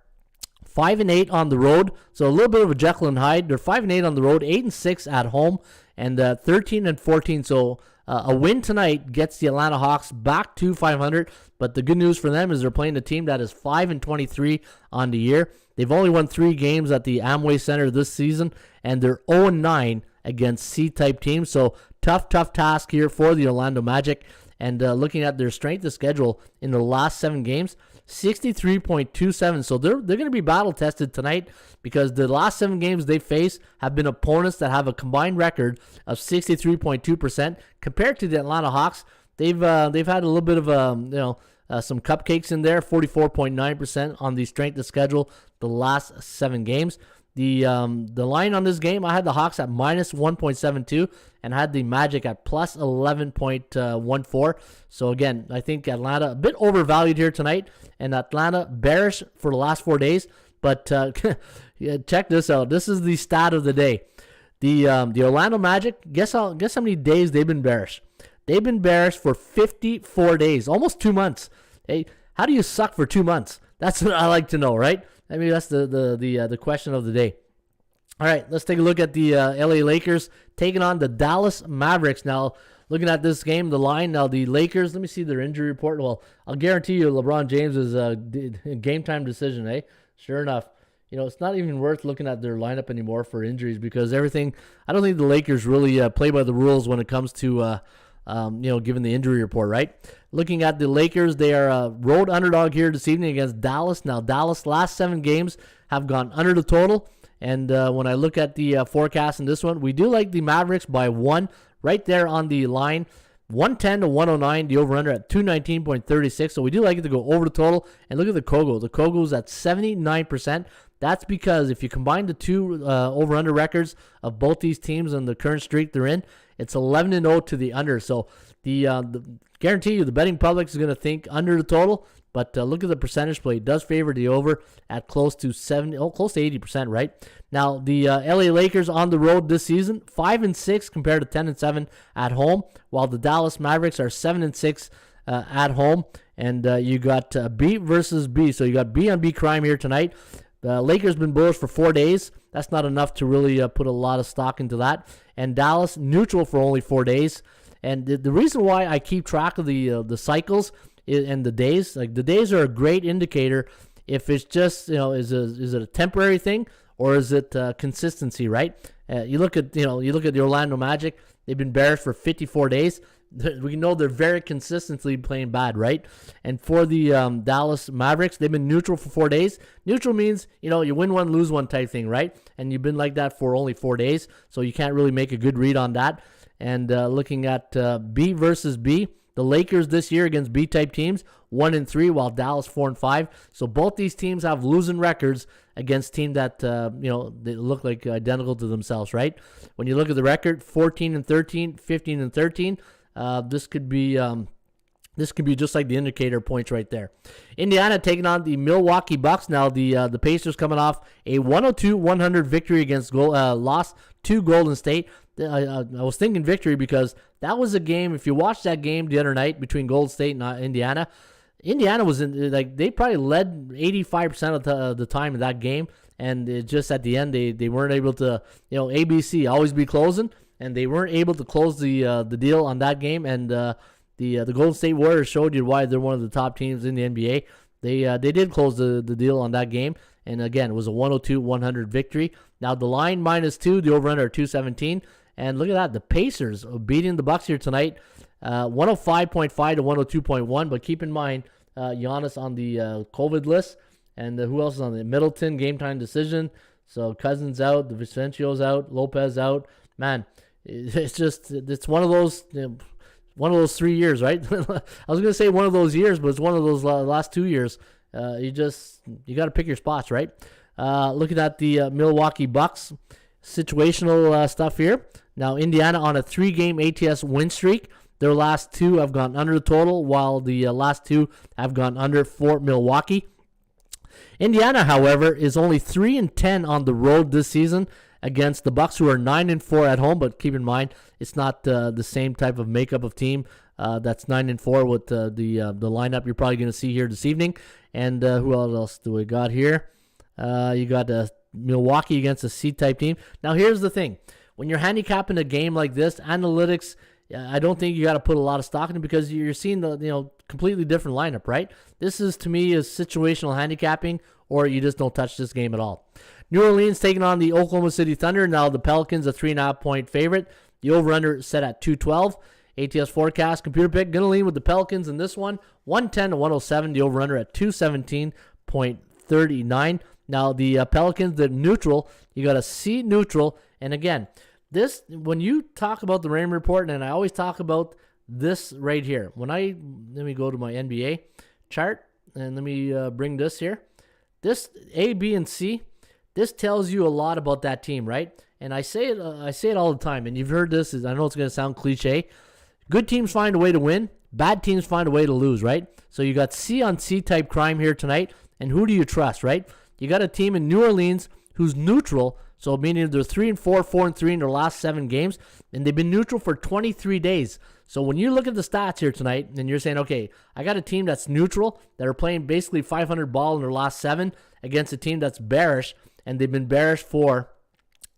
5-8 on the road. So a little bit of a Jekyll and Hyde. They're 5-8 on the road, 8-6 at home, and 13-14. So a win tonight gets the Atlanta Hawks back to 500. But the good news for them is they're playing a team that is 5-23 on the year. They've only won 3 games at the Amway Center this season, and they're 0-9 against C-type teams. So tough task here for the Orlando Magic. And looking at their strength of schedule in the last 7 games, 63.27. So they're going to be battle tested tonight because the last 7 games they face have been opponents that have a combined record of 63.2% compared to the Atlanta Hawks. They've had a little bit of some cupcakes in there, 44.9% on the strength of schedule the last 7 games. The line on this game, I had the Hawks at -1.72 and had the Magic at +11.14. So again, I think Atlanta a bit overvalued here tonight, and Atlanta bearish for the last 4 days. But yeah, check this out. This is the stat of the day. The Orlando Magic, guess how many days they've been bearish? They've been bearish for 54 days, almost 2 months. Hey, how do you suck for 2 months? That's what I like to know, right? I mean, that's the question of the day. All right, let's take a look at the LA Lakers taking on the Dallas Mavericks. Now, looking at this game, the line, now the Lakers, let me see their injury report. Well, I'll guarantee you LeBron James is a game time decision, eh? Sure enough. It's not even worth looking at their lineup anymore for injuries because everything, I don't think the Lakers really play by the rules when it comes to given the injury report, right? Looking at the Lakers, they are a road underdog here this evening against Dallas. Now, Dallas' last 7 games have gone under the total. And when I look at the forecast in this one, we do like the Mavericks by 1 right there on the line. 110-109, the over-under at 219.36. So we do like it to go over the total. And look at the Kogo. The Kogo's at 79%. That's because if you combine the 2 over-under records of both these teams and the current streak they're in, it's 11-0 to the under. So the guarantee you the betting public is going to think under the total. But look at the percentage play. It does favor the over at close to 80%, right? Now, the LA Lakers on the road this season, 5-6 compared to 10-7 at home, while the Dallas Mavericks are 7-6 at home. And you got B versus B. So you got B on B crime here tonight. The Lakers been bullish for 4 days. That's not enough to really put a lot of stock into that. And Dallas neutral for only 4 days. And the reason why I keep track of the cycles and the days, like the days are a great indicator if it's just, is it a temporary thing or is it consistency, right? You look at the Orlando Magic, they've been bearish for 54 days. We know they're very consistently playing bad, right? And for the Dallas Mavericks, they've been neutral for 4 days. Neutral means, you win one, lose one type thing, right? And you've been like that for only 4 days, so you can't really make a good read on that. And looking at B versus B, the Lakers this year against B-type teams, 1-3, while Dallas 4-5. So both these teams have losing records against teams that they look like identical to themselves, right? When you look at the record, 14-13, 15-13. This could be just like the indicator points right there. Indiana taking on the Milwaukee Bucks. Now the Pacers coming off a 102-100 victory against loss to Golden State. I was thinking victory because that was a game. If you watched that game the other night between Golden State and Indiana was they probably led 85% of the time in that game, and it just at the end they weren't able to. ABC always be closing, and they weren't able to close the deal on that game. And the Golden State Warriors showed you why they're one of the top teams in the NBA. They did close the deal on that game, and again it was a 102-100 victory. Now the line -2, the over/under 217. And look at that, the Pacers beating the Bucks here tonight, 105.5 to 102.1. But keep in mind, Giannis on the COVID list, and who else is on the Middleton game time decision. So Cousins out, DiVincentio's out, Lopez out. Man, it's one of those 3 years, right? I was gonna say one of those years, but it's one of those last 2 years. You got to pick your spots, right? Looking at the Milwaukee Bucks situational stuff here. Now, Indiana on a 3-game ATS win streak. Their last 2 have gone under the total, while the last 2 have gone under for Milwaukee. Indiana, however, is only 3-10 on the road this season against the Bucks, who are 9-4 at home. But keep in mind, it's not the same type of makeup of team that's 9-4 with the lineup you're probably going to see here this evening. And who else do we got here? You got Milwaukee against a C-type team. Now, here's the thing. When you're handicapping a game like this, analytics, I don't think you got to put a lot of stock in it because you're seeing the completely different lineup, right? This is, to me, is situational handicapping, or you just don't touch this game at all. New Orleans taking on the Oklahoma City Thunder. Now, the Pelicans, a 3.5-point favorite. The over-under set at 212. ATS forecast, computer pick, going to lean with the Pelicans in this one. 110 to 107. The over-under at 217.39. Now, the Pelicans, the neutral, you got a C neutral. And again, this, when you talk about the Raymond Report, and I always talk about this right here. Let me go to my NBA chart, and let me bring this here. This A, B, and C, this tells you a lot about that team, right? And I say it all the time, and you've heard this. I know it's going to sound cliche. Good teams find a way to win. Bad teams find a way to lose, right? So you got C on C type crime here tonight, and who do you trust, right? You got a team in New Orleans who's neutral, so meaning they're 3-4, 4-3 in their last 7 games, and they've been neutral for 23 days. So when you look at the stats here tonight, and you're saying, okay, I got a team that's neutral, that are playing basically 500 ball in their last 7 against a team that's bearish, and they've been bearish for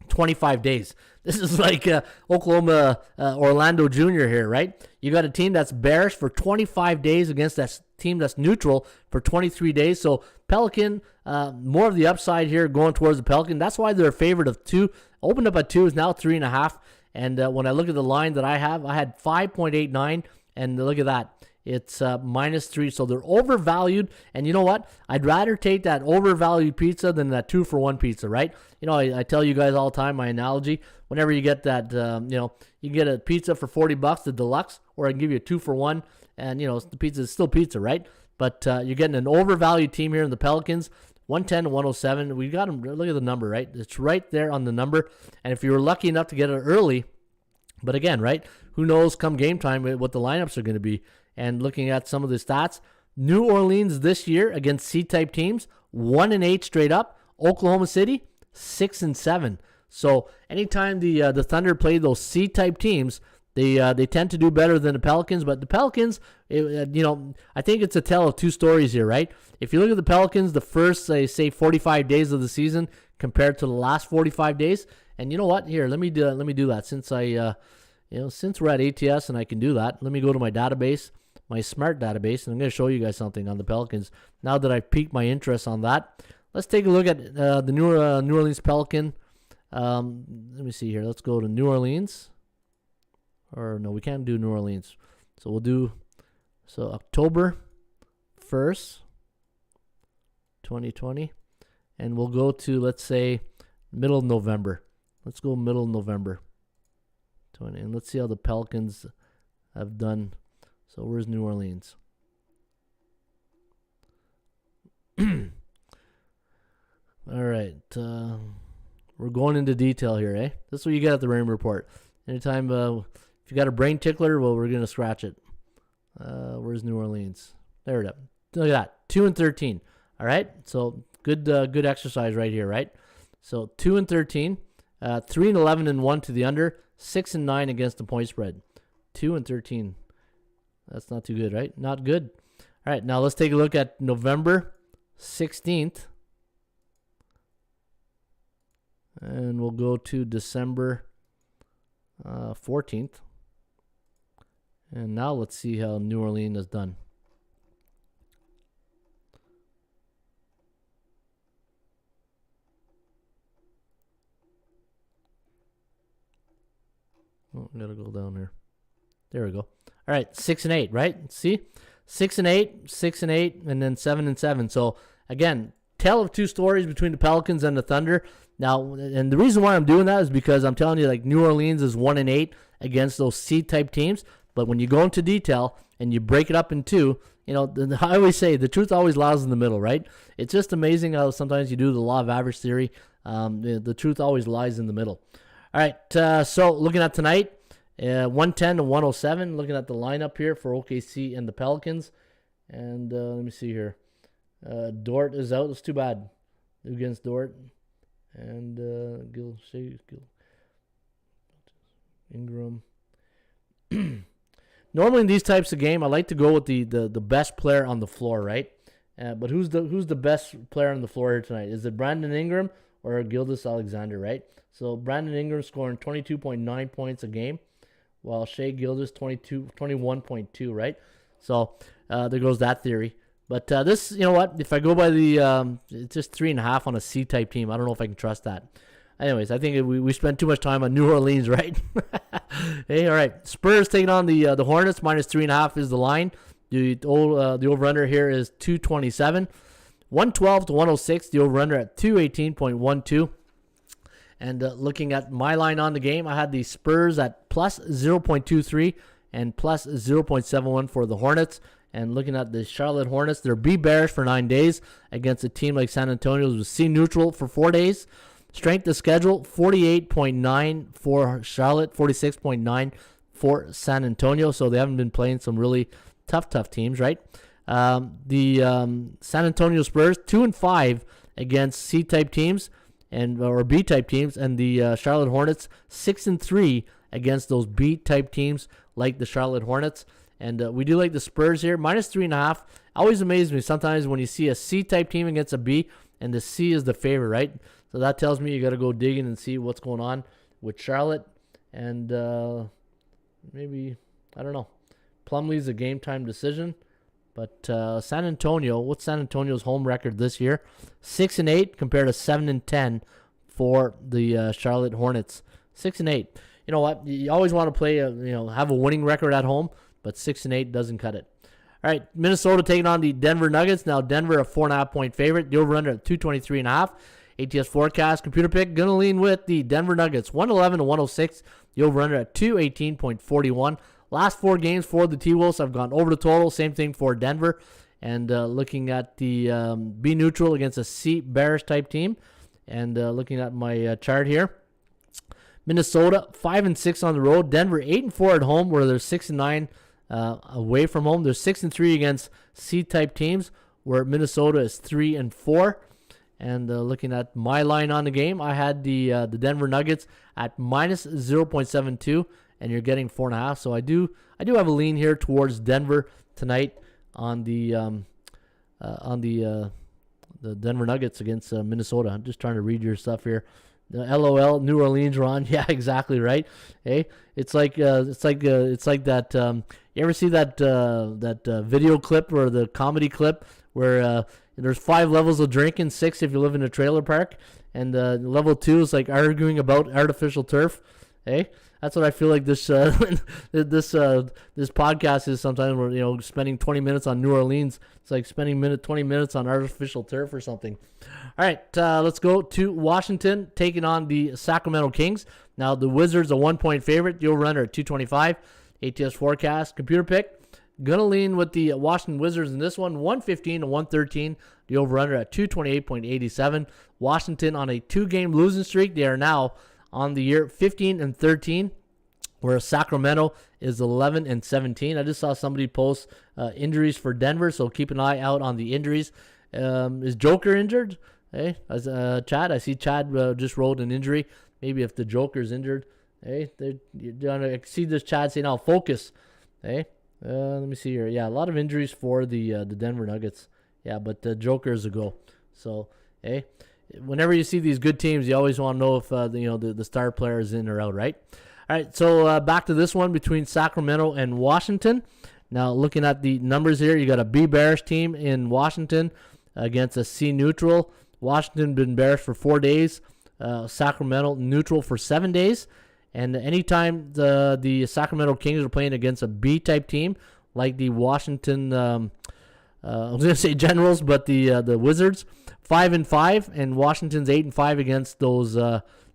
25 days. This is like Oklahoma Orlando Jr. here, right? You got a team that's bearish for 25 days against that team that's neutral for 23 days. So Pelican, more of the upside here going towards the Pelican. That's why they're a favorite of 2. Opened up at 2, is now 3.5. And when I look at the line that I had 5.89, and look at that. It's -3, so they're overvalued. And you know what? I'd rather take that overvalued pizza than that 2-for-1 pizza, right? I tell you guys all the time, my analogy, whenever you get that, you can get a pizza for $40, the deluxe, or I can give you a 2-for-1, and, the pizza is still pizza, right? But you're getting an overvalued team here in the Pelicans, 110 to 107. We got them, look at the number, right? It's right there on the number. And if you were lucky enough to get it early, but again, right, who knows come game time what the lineups are going to be. And looking at some of the stats, New Orleans this year against C-type teams, 1-8 straight up. Oklahoma City, 6-7. So anytime the Thunder play those C-type teams, they tend to do better than the Pelicans. But the Pelicans, I think it's a tale of 2 stories here, right? If you look at the Pelicans, the first, say 45 days of the season compared to the last 45 days, and you know what? Here, let me do that since I since we're at ATS and I can do that, let me go to my database, my smart database, and I'm going to show you guys something on the Pelicans. Now that I've piqued my interest on that, let's take a look at the New Orleans Pelican. Let me see here. Let's go to New Orleans. Or no, we can't do New Orleans. So we'll do October 1st, 2020. And we'll go to, let's say, middle of November. Let's go middle of November 20. And let's see how the Pelicans have done. So where's New Orleans? All right. We're going into detail here, eh? This is what you get at the Raymond Report. Anytime, if you got a brain tickler, well, we're going to scratch it. Where's New Orleans? There it is. Look at that. 2-13. All right. So good exercise right here, right? So 2-13, 3-11-1 to the under, 6-9 against the point spread. 2-13. That's not too good, right? Not good. All right. Now let's take a look at November 16th. And we'll go to December 14th. And now let's see how New Orleans has done. Oh, I gotta go down here. There we go. All right, 6-8, right? See? 6-8, 6-8, and then 7-7. So again, tale of two stories between the Pelicans and the Thunder. Now, and the reason why I'm doing that is because I'm telling you, like, New Orleans is 1-8 against those C-type teams. But when you go into detail and you break it up in two, I always say the truth always lies in the middle, right? It's just amazing how sometimes you do the law of average theory. The truth always lies in the middle. All right, so looking at tonight, 110-107. Looking at the lineup here for OKC and the Pelicans. And let me see here. Dort is out. It's too bad against Dort. And Gil Ingram. Normally in these types of game, I like to go with the best player on the floor, right? But who's the best player on the floor here tonight? Is it Brandon Ingram or Gilgeous Alexander, right? So Brandon Ingram scoring 22.9 points a game, while Shai Gilgeous 21.2, right? So there goes that theory. But this, you know what? If I go by it's just 3.5 on a C-type team. I don't know if I can trust that. Anyways, I think we spent too much time on New Orleans, right? Hey, all right. Spurs taking on the Hornets. -3.5 is the line. The over-under here is 227. 112-106. The over-under at 218.12. And looking at my line on the game, I had the Spurs at +0.23 and +0.71 for the Hornets. And looking at the Charlotte Hornets, they're be bearish for 9 days against a team like San Antonio, who's C neutral for 4 days. Strength of schedule, 48.9 for Charlotte, 46.9 for San Antonio. So they haven't been playing some really tough teams, right? The San Antonio Spurs, 2-5 against C-type teams or B-type teams, and the Charlotte Hornets, 6-3 against those B-type teams like the Charlotte Hornets. And we do like the Spurs here, -3.5. Always amazes me sometimes when you see a C-type team against a B, and the C is the favorite, right? So that tells me you got to go digging and see what's going on with Charlotte. And maybe, I don't know. Plumlee's a game-time decision. But San Antonio, what's San Antonio's home record this year? 6-8 compared to 7-10 for the Charlotte Hornets. 6-8. You know what? You always want to play, have a winning record at home, but 6-8 doesn't cut it. All right, Minnesota taking on the Denver Nuggets. Now Denver a 4.5-point favorite. The over/under at 223.5. ATS forecast computer pick gonna lean with the Denver Nuggets. 111-106. The over/under at 218.41. Last 4 games for the T-Wolves have gone over the total. Same thing for Denver. And looking at the B neutral against a C bearish type team. And looking at my chart here, Minnesota 5-6 on the road. Denver 8-4 at home, where they're 6-9 away from home. They're 6-3 against C-type teams, where Minnesota is 3-4. And looking at my line on the game, I had the Denver Nuggets at -0.72, and you're getting 4.5. So I do have a lean here towards Denver tonight on the Denver Nuggets against Minnesota. I'm just trying to read your stuff here. LOL, New Orleans, Ron. Yeah, exactly right. Hey, it's like that. You ever see that video clip or the comedy clip where there's 5 levels of drinking, 6 if you live in a trailer park, and level 2 is like arguing about artificial turf. Hey, that's what I feel like this this podcast is sometimes. We're spending 20 minutes on New Orleans. It's like spending 20 minutes on artificial turf or something. All right, let's go to Washington taking on the Sacramento Kings. Now the Wizards a 1-point favorite. The over/under at 225. ATS forecast computer pick. Gonna lean with the Washington Wizards in this one. 115 to 113. The over/under at 228.87. Washington on a 2-game losing streak. They are now on the year 15-13, whereas Sacramento is 11-17. I just saw somebody post injuries for Denver, so keep an eye out on the injuries. Is Joker injured? Hey, Chad, I see Chad just wrote an injury. Maybe if the Joker's injured, hey, I see this Chad saying, "I'll focus." Hey, let me see here. Yeah, a lot of injuries for the Denver Nuggets. Yeah, but the Joker's a go. So, hey, whenever you see these good teams, you always want to know if the star player is in or out, right? All right, so back to this one between Sacramento and Washington. Now, looking at the numbers here, you got a B bearish team in Washington against a C neutral. Washington been bearish for 4 days. Sacramento neutral for 7 days. And anytime the Sacramento Kings are playing against a B-type team, like the Washington, I was going to say Generals, but the Wizards, 5-5, and Washington's 8-5 against those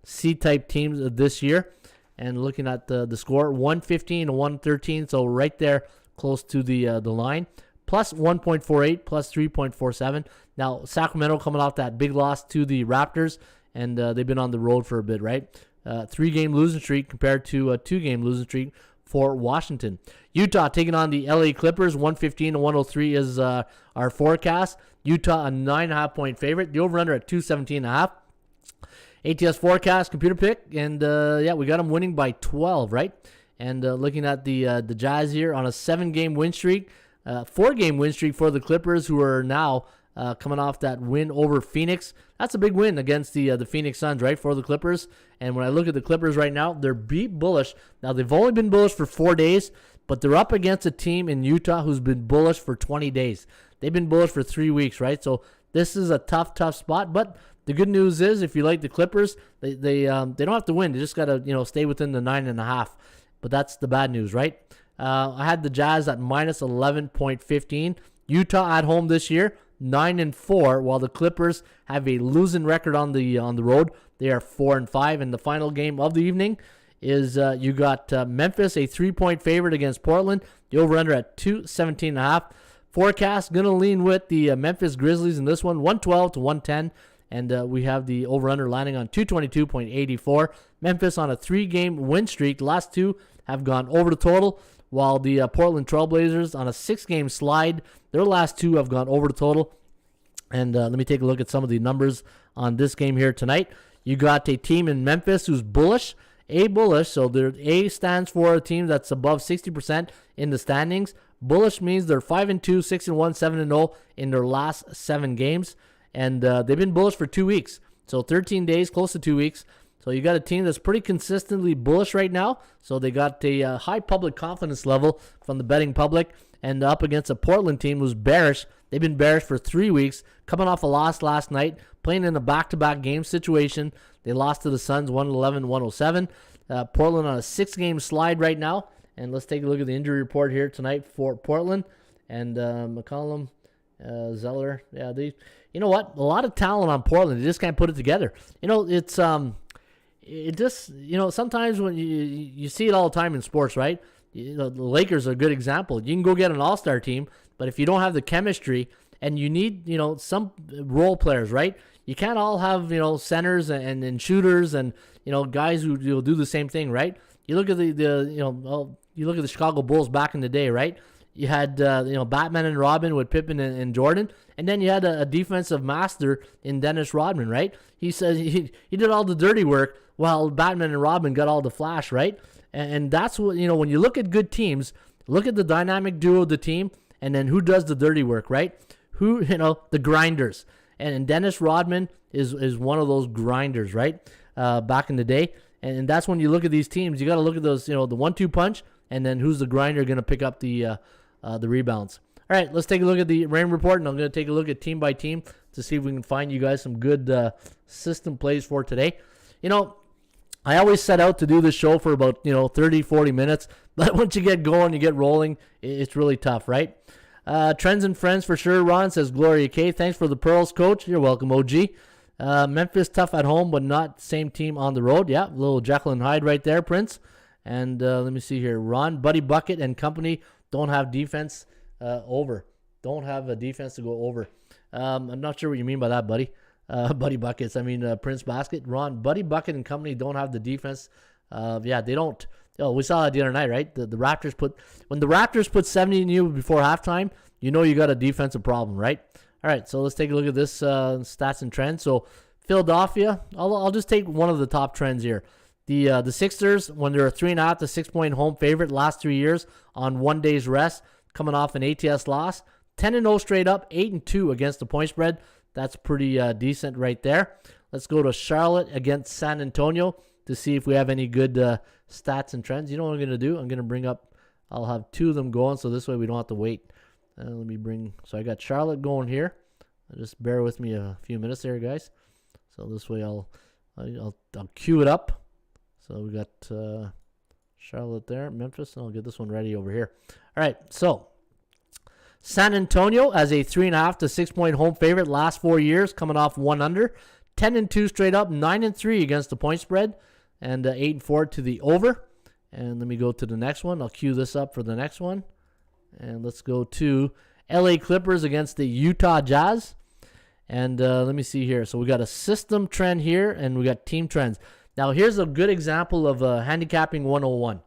C-type teams this year. And looking at the score, 115 to 113, so right there, close to the line. Plus 1.48, plus 3.47. Now, Sacramento coming off that big loss to the Raptors, and they've been on the road for a bit, right? 3-game losing streak compared to a 2-game losing streak for Washington. Utah taking on the LA Clippers, 115 to 103 is our forecast. Utah a 9.5-point favorite. The over/under at 217.5. ATS forecast computer pick, and we got them winning by 12, right? And looking at the Jazz here on a 7-game win streak, 4-game win streak for the Clippers, who are now coming off that win over Phoenix. That's a big win against the Phoenix Suns, right, for the Clippers. And when I look at the Clippers right now, they're beat bullish. Now, they've only been bullish for 4 days, but they're up against a team in Utah who's been bullish for 20 days. They've been bullish for 3 weeks, right? So this is a tough spot. But the good news is, if you like the Clippers, they don't have to win. They just got to stay within the 9.5. But that's the bad news, right? I had the Jazz at minus 11.15. Utah at home this year, 9-4, while the Clippers have a losing record on the road. They are 4-5. And the final game of the evening is you got Memphis, a 3-point favorite against Portland. The over/under at 217.5. Forecast gonna lean with the Memphis Grizzlies in this one, 112 to 110. And we have the over/under landing on 222.84. Memphis on a 3-game win streak. The last 2 have gone over the total, while the Portland Trailblazers on a 6-game slide. Their last 2 have gone over the total. And let me take a look at some of the numbers on this game here tonight. You got a team in Memphis who's bullish. So their A stands for a team that's above 60% in the standings. Bullish means they're 5-2, 6-1, 7-0 in their last 7 games. And they've been bullish for 2 weeks. So 13 days, close to 2 weeks. So you got a team that's pretty consistently bullish right now. So they got a high public confidence level from the betting public. And up against a Portland team who's bearish. They've been bearish for 3 weeks, coming off a loss last night, playing in a back-to-back game situation. They lost to the Suns 111-107. Portland on a 6-game slide right now. And let's take a look at the injury report here tonight for Portland. And McCollum, Zeller, yeah, you know what? A lot of talent on Portland. They just can't put it together. It's it just sometimes when you see it all the time in sports, right? The Lakers are a good example. You can go get an all-star team, but if you don't have the chemistry and you need some role players, right? You can't all have centers and shooters and guys who do the same thing, right? You look at you look at the Chicago Bulls back in the day, right? You had Batman and Robin with Pippen and Jordan, and then you had a defensive master in Dennis Rodman, right? He said he did all the dirty work while Batman and Robin got all the flash, right? And that's what when you look at good teams, look at the dynamic duo of the team, and then who does the dirty work, right? Who the grinders, and Dennis Rodman is one of those grinders, right? back in the day. And that's when you look at these teams, you got to look at those, the 1-2 punch, and then who's the grinder going to pick up the rebounds. All right, let's take a look at the Rain Report, and I'm going to take a look at team by team to see if we can find you guys some good system plays for today. I always set out to do this show for about 30, 40 minutes, but once you get going, you get rolling, it's really tough, right? Trends and friends for sure. Ron says, Gloria K. Thanks for the pearls, coach. You're welcome, OG. Memphis tough at home, but not same team on the road. Yeah, little Jekyll and Hyde right there, Prince. And let me see here. Ron, Buddy Bucket and company don't have defense over. Don't have a defense to go over. I'm not sure what you mean by that, buddy. Buddy Buckets. I mean, Prince Basket. Ron, Buddy Bucket and company don't have the defense. Yeah, they don't. We saw that the other night, right? The Raptors when the Raptors put 70 in you before halftime, you got a defensive problem, right? All right, so let's take a look at this stats and trends. So Philadelphia, I'll just take one of the top trends here. The Sixers, when they're a 3.5 to 6 point home favorite last 3 years on 1 day's rest, coming off an ATS loss, 10-0 straight up, 8-2 against the point spread. That's pretty decent right there. Let's go to Charlotte against San Antonio to see if we have any good stats and trends. You know what I'm going to do? I'm going to bring up, I'll have two of them going, so this way we don't have to wait. So I got Charlotte going here. Just bear with me a few minutes there, guys. So this way I'll cue it up. So we got Charlotte there, Memphis, and I'll get this one ready over here. All right, so San Antonio as a 3.5 to 6 point home favorite last 4 years, coming off 1 under, 10-2 straight up, 9-3 against the point spread, and 8-4 to the over. And let me go to the next one. I'll cue this up for the next one. And let's go to LA Clippers against the Utah Jazz. And let me see here. So we got a system trend here, and we got team trends. Now here's a good example of handicapping 101.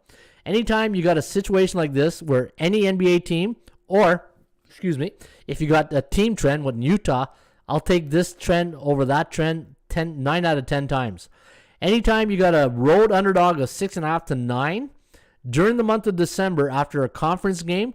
Anytime you got a situation like this where any NBA team, or if you got a team trend with Utah, I'll take this trend over that trend 9 out of 10 times. Anytime you got a road underdog of 6.5 to 9 during the month of December after a conference game,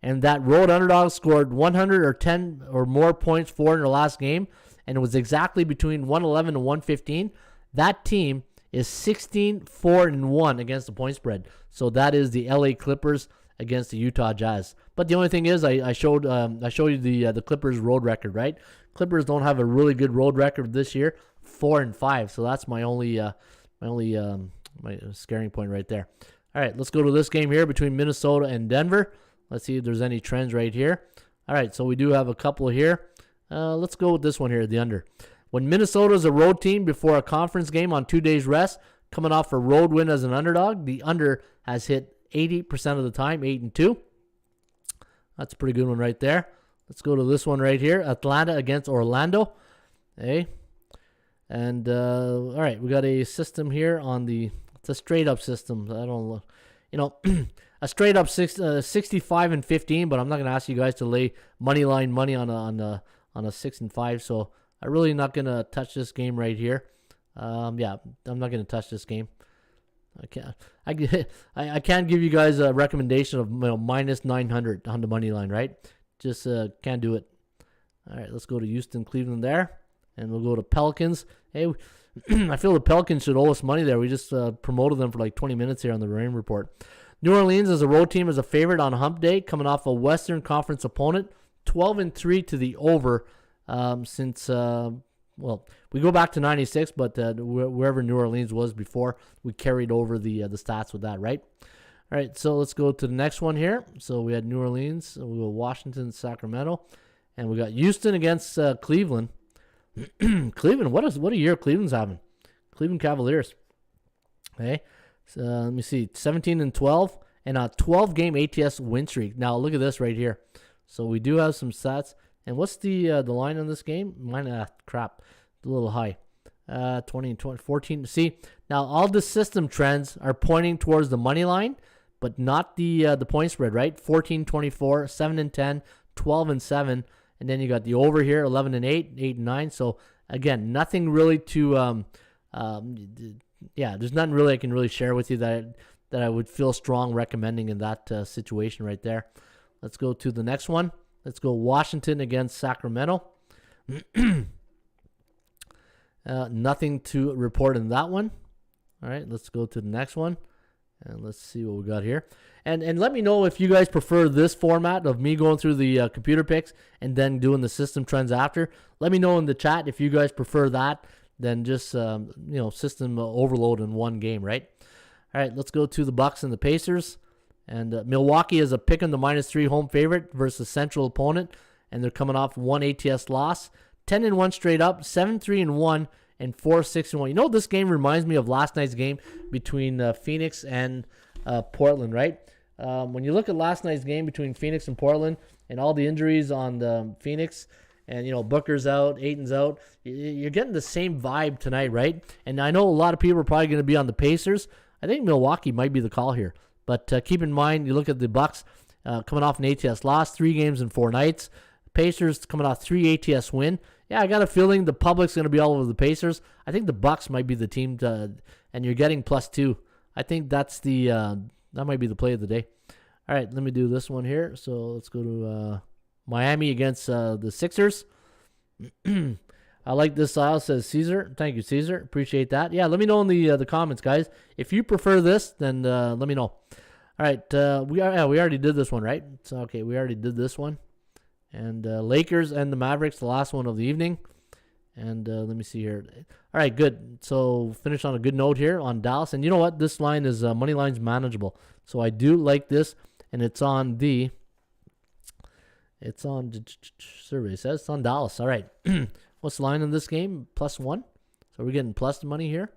and that road underdog scored 100 or 10 or more points for in their last game, and it was exactly between 111 and 115, that team is 16-4-1 against the point spread. So that is the LA Clippers against the Utah Jazz. But the only thing is, I showed you the Clippers road record, right? Clippers don't have a really good road record this year, 4-5. So that's my only my scaring point right there. All right, let's go to this game here between Minnesota and Denver. Let's see if there's any trends right here. All right, so we do have a couple here. Let's go with this one here, the under. When Minnesota is a road team before a conference game on 2 days rest, coming off a road win as an underdog, the under has hit 80% of the time, 8-2. That's a pretty good one right there. Let's go to this one right here, Atlanta against Orlando. Hey, and all right, we got a system here on it's a straight up system. I don't know, a straight up 65 and 15, but I'm not gonna ask you guys to lay money on a 6 and 5. So I'm really not gonna touch this game right here. Yeah, I'm not gonna touch this game. I can't give you guys a recommendation of minus 900 on the money line, right? Just can't do it. All right, let's go to Houston, Cleveland there, and we'll go to Pelicans. Hey, I feel the Pelicans should owe us money there. We just promoted them for like 20 minutes here on the Rain Report. New Orleans as a road team is a favorite on hump day, coming off a Western Conference opponent, 12-3 to the over since. Well, we go back to 96, but wherever New Orleans was before, we carried over the stats with that, right? All right, so let's go to the next one here. So we had New Orleans, we go Washington, Sacramento, and we got Houston against Cleveland. Cleveland, what a year Cleveland's having. Cleveland Cavaliers. Okay, so let me see, 17-12 and a 12-game ATS win streak. Now look at this right here. So we do have some stats. And what's the line on this game? Crap, a little high. 20 and 20, 14. See, now all the system trends are pointing towards the money line, but not the point spread, right? 14-24, 7-10, 12-7, and then you got the over here, 11-8, 8-9. So again, nothing really to there's nothing really I can really share with you that I would feel strong recommending in that situation right there. Let's go to the next one. Let's go Washington against Sacramento. Nothing to report in that one. All right, let's go to the next one. And let's see what we got here. And let me know if you guys prefer this format of me going through the computer picks and then doing the system trends after. Let me know in the chat if you guys prefer that than just system overload in one game, right? All right, let's go to the Bucks and the Pacers. And Milwaukee is a pick on the -3 home favorite versus central opponent, and they're coming off one ATS loss, 10-1 straight up, 7-3-1, and 4-6-1. You know, this game reminds me of last night's game between Phoenix and Portland, right? When you look at last night's game between Phoenix and Portland and all the injuries on the Phoenix, and Booker's out, Ayton's out, you're getting the same vibe tonight, right? And I know a lot of people are probably going to be on the Pacers. I think Milwaukee might be the call here. But keep in mind, you look at the Bucks coming off an ATS loss, 3 games in 4 nights. Pacers coming off 3 ATS win. Yeah, I got a feeling the public's going to be all over the Pacers. I think the Bucks might be the team, and you're getting +2. I think that's that might be the play of the day. All right, let me do this one here. So let's go to Miami against the Sixers. I like this style, says Caesar. Thank you, Caesar. Appreciate that. Yeah, let me know in the comments, guys. If you prefer this, then let me know. All right, we already did this one, right? So okay, we already did this one. And Lakers and the Mavericks, the last one of the evening. And let me see here. All right, good. So finish on a good note here on Dallas. And you know what? This line is money line's manageable. So I do like this, and it's on survey says it's on Dallas. All right. What's the line in this game? +1. So we're getting plus money here.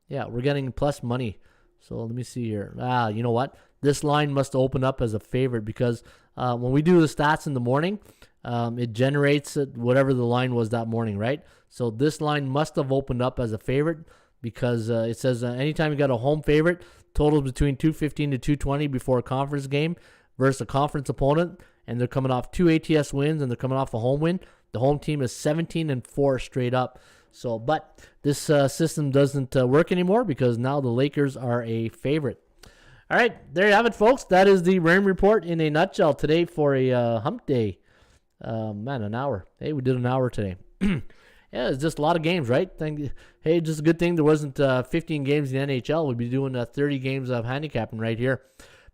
Yeah, we're getting plus money. So let me see here. You know what? This line must open up as a favorite because when we do the stats in the morning, it generates whatever the line was that morning, right? So this line must have opened up as a favorite because it says anytime you got a home favorite, totals between 215 to 220 before a conference game versus a conference opponent, and they're coming off 2 ATS wins and they're coming off a home win. The home team is 17-4 straight up. So, but this system doesn't work anymore because now the Lakers are a favorite. All right, there you have it, folks. That is the Rain Report in a nutshell today for a hump day. An hour. Hey, we did an hour today. Yeah, it's just a lot of games, right? Hey, just a good thing there wasn't 15 games in the NHL. We'd be doing 30 games of handicapping right here.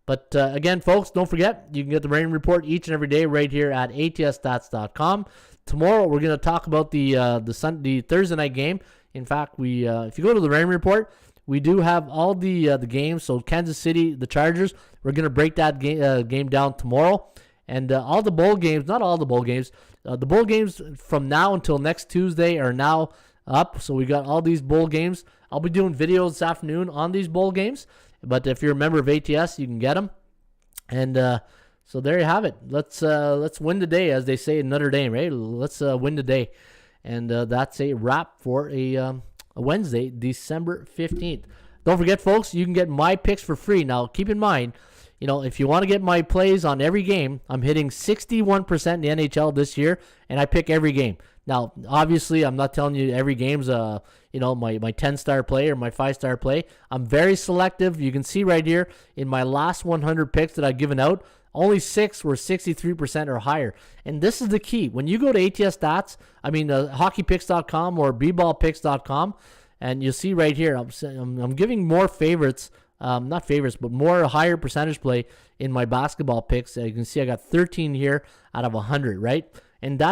But again, folks, don't forget, you can get the Rain Report each and every day right here at atsstats.com. Tomorrow, we're going to talk about the Thursday night game. In fact, if you go to the Rain Report, we do have all the games. So Kansas City, the Chargers, we're going to break that game down tomorrow. And all the bowl games, not all the bowl games, the bowl games from now until next Tuesday are now up. So we got all these bowl games. I'll be doing videos this afternoon on these bowl games. But if you're a member of ATS, you can get them. And so there you have it. Let's win the day, as they say in Notre Dame, right? Let's win the day. And that's a wrap for a Wednesday, December 15th. Don't forget, folks, you can get my picks for free. Now, keep in mind, if you want to get my plays on every game, I'm hitting 61% in the NHL this year, and I pick every game. Now, obviously, I'm not telling you every game's my 10-star play or my 5-star play. I'm very selective. You can see right here in my last 100 picks that I've given out, only 6 were 63% or higher. And this is the key. When you go to ATS Stats, hockeypicks.com or bballpicks.com, and you'll see right here, I'm giving more favorites, not favorites, but more higher percentage play in my basketball picks. You can see I got 13 here out of 100, right? And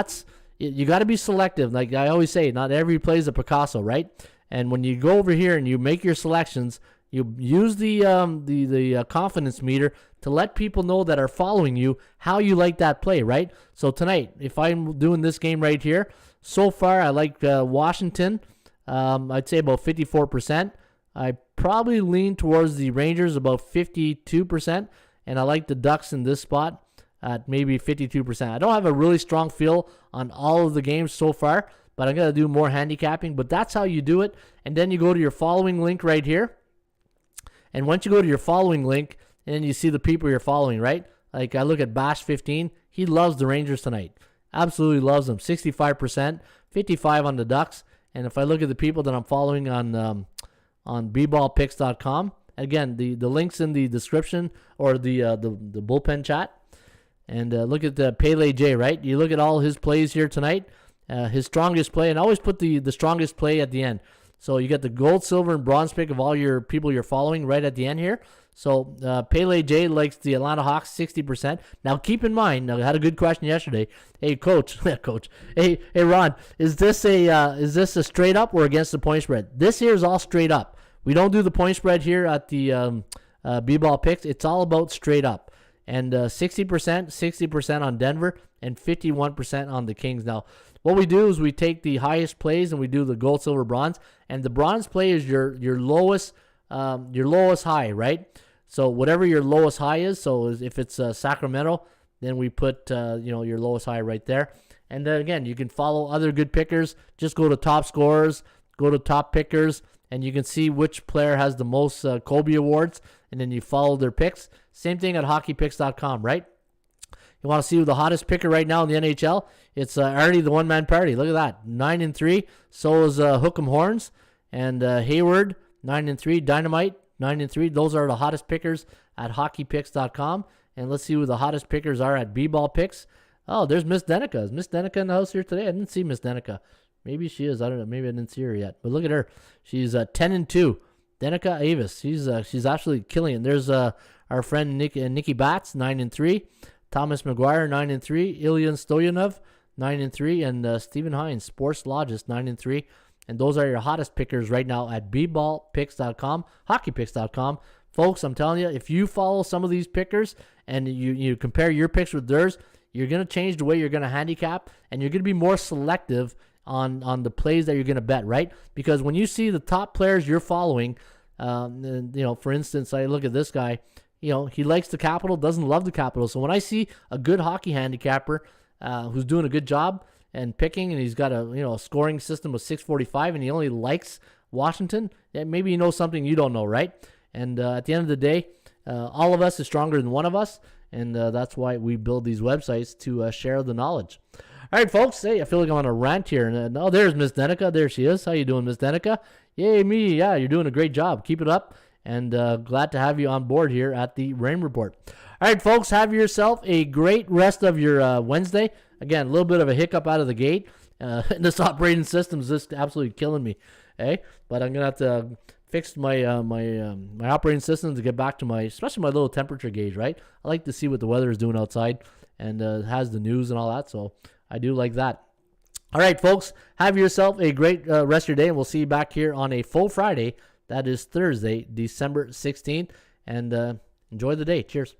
you got to be selective. Like I always say, not every play is a Picasso, right? And when you go over here and you make your selections, you use the confidence meter to let people know that are following you how you like that play, right? So tonight, if I'm doing this game right here, so far I like Washington. I'd say about 54%. I probably lean towards the Rangers about 52%, and I like the Ducks in this spot at maybe 52%. I don't have a really strong feel on all of the games so far, but I'm going to do more handicapping. But that's how you do it. And then you go to your following link right here. And once you go to your following link, and you see the people you're following, right? Like I look at Bash15. He loves the Rangers tonight. Absolutely loves them. 65%, 55% on the Ducks. And if I look at the people that I'm following on bballpicks.com, again, the link's in the description or the bullpen chat. And look at the Pele J, right? You look at all his plays here tonight. his strongest play, and I always put the strongest play at the end. So you get the gold, silver, and bronze pick of all your people you're following right at the end here. So Pele J likes the Atlanta Hawks 60%. Now keep in mind, I had a good question yesterday. Hey coach, Hey Ron, is this a straight up or against the point spread? This here is all straight up. We don't do the point spread here at the B-ball picks. It's all about straight up. And 60% on Denver and 51% on the Kings. Now, what we do is we take the highest plays and we do the gold, silver, bronze, and the bronze play is your lowest high, right? So whatever your lowest high is. So if it's Sacramento, then we put your lowest high right there. And then again, you can follow other good pickers. Just go to top scorers, go to top pickers, and you can see which player has the most Kobe awards, and then you follow their picks. Same thing at hockeypicks.com, right? You want to see who the hottest picker right now in the NHL? It's already the one-man party. Look at that, 9-3. So is Hook'em Horns and Hayward, 9-3. Dynamite, 9-3. Those are the hottest pickers at hockeypicks.com. And let's see who the hottest pickers are at B-ball picks. Oh, there's Miss Denica. Is Miss Denica in the house here today? I didn't see Miss Denica. Maybe she is. I don't know. Maybe I didn't see her yet. But look at her. She's 10-2. Denica Avis. She's absolutely killing it. There's our friend Nikki Batts, 9-3. Thomas McGuire, 9-3. Ilya Stoyanov, 9-3. And Stephen Hines, Sportslogist, 9-3. And those are your hottest pickers right now at bballpicks.com, hockeypicks.com. Folks, I'm telling you, if you follow some of these pickers and you compare your picks with theirs, you're going to change the way you're going to handicap, and you're going to be more selective on the plays that you're going to bet, right? Because when you see the top players you're following, for instance, I look at this guy, he likes the Capital, doesn't love the Capital. So when I see a good hockey handicapper who's doing a good job and picking, and he's got a scoring system of 645, and he only likes Washington, maybe he knows something you don't know, right? And at the end of the day, all of us is stronger than one of us, and that's why we build these websites to share the knowledge. All right, folks. Hey, I feel like I'm on a rant here. And there's Miss Denica. There she is. How you doing, Miss Denica? Yay, me. Yeah, you're doing a great job. Keep it up. And glad to have you on board here at the Rain Report. All right, folks. Have yourself a great rest of your Wednesday. Again, a little bit of a hiccup out of the gate. This operating system is just absolutely killing me. Hey, but I'm gonna have to fix my my operating system to get back to especially my little temperature gauge. Right. I like to see what the weather is doing outside, and it has the news and all that. So I do like that. All right, folks, have yourself a great rest of your day, and we'll see you back here on a full Friday. That is Thursday, December 16th, and enjoy the day. Cheers.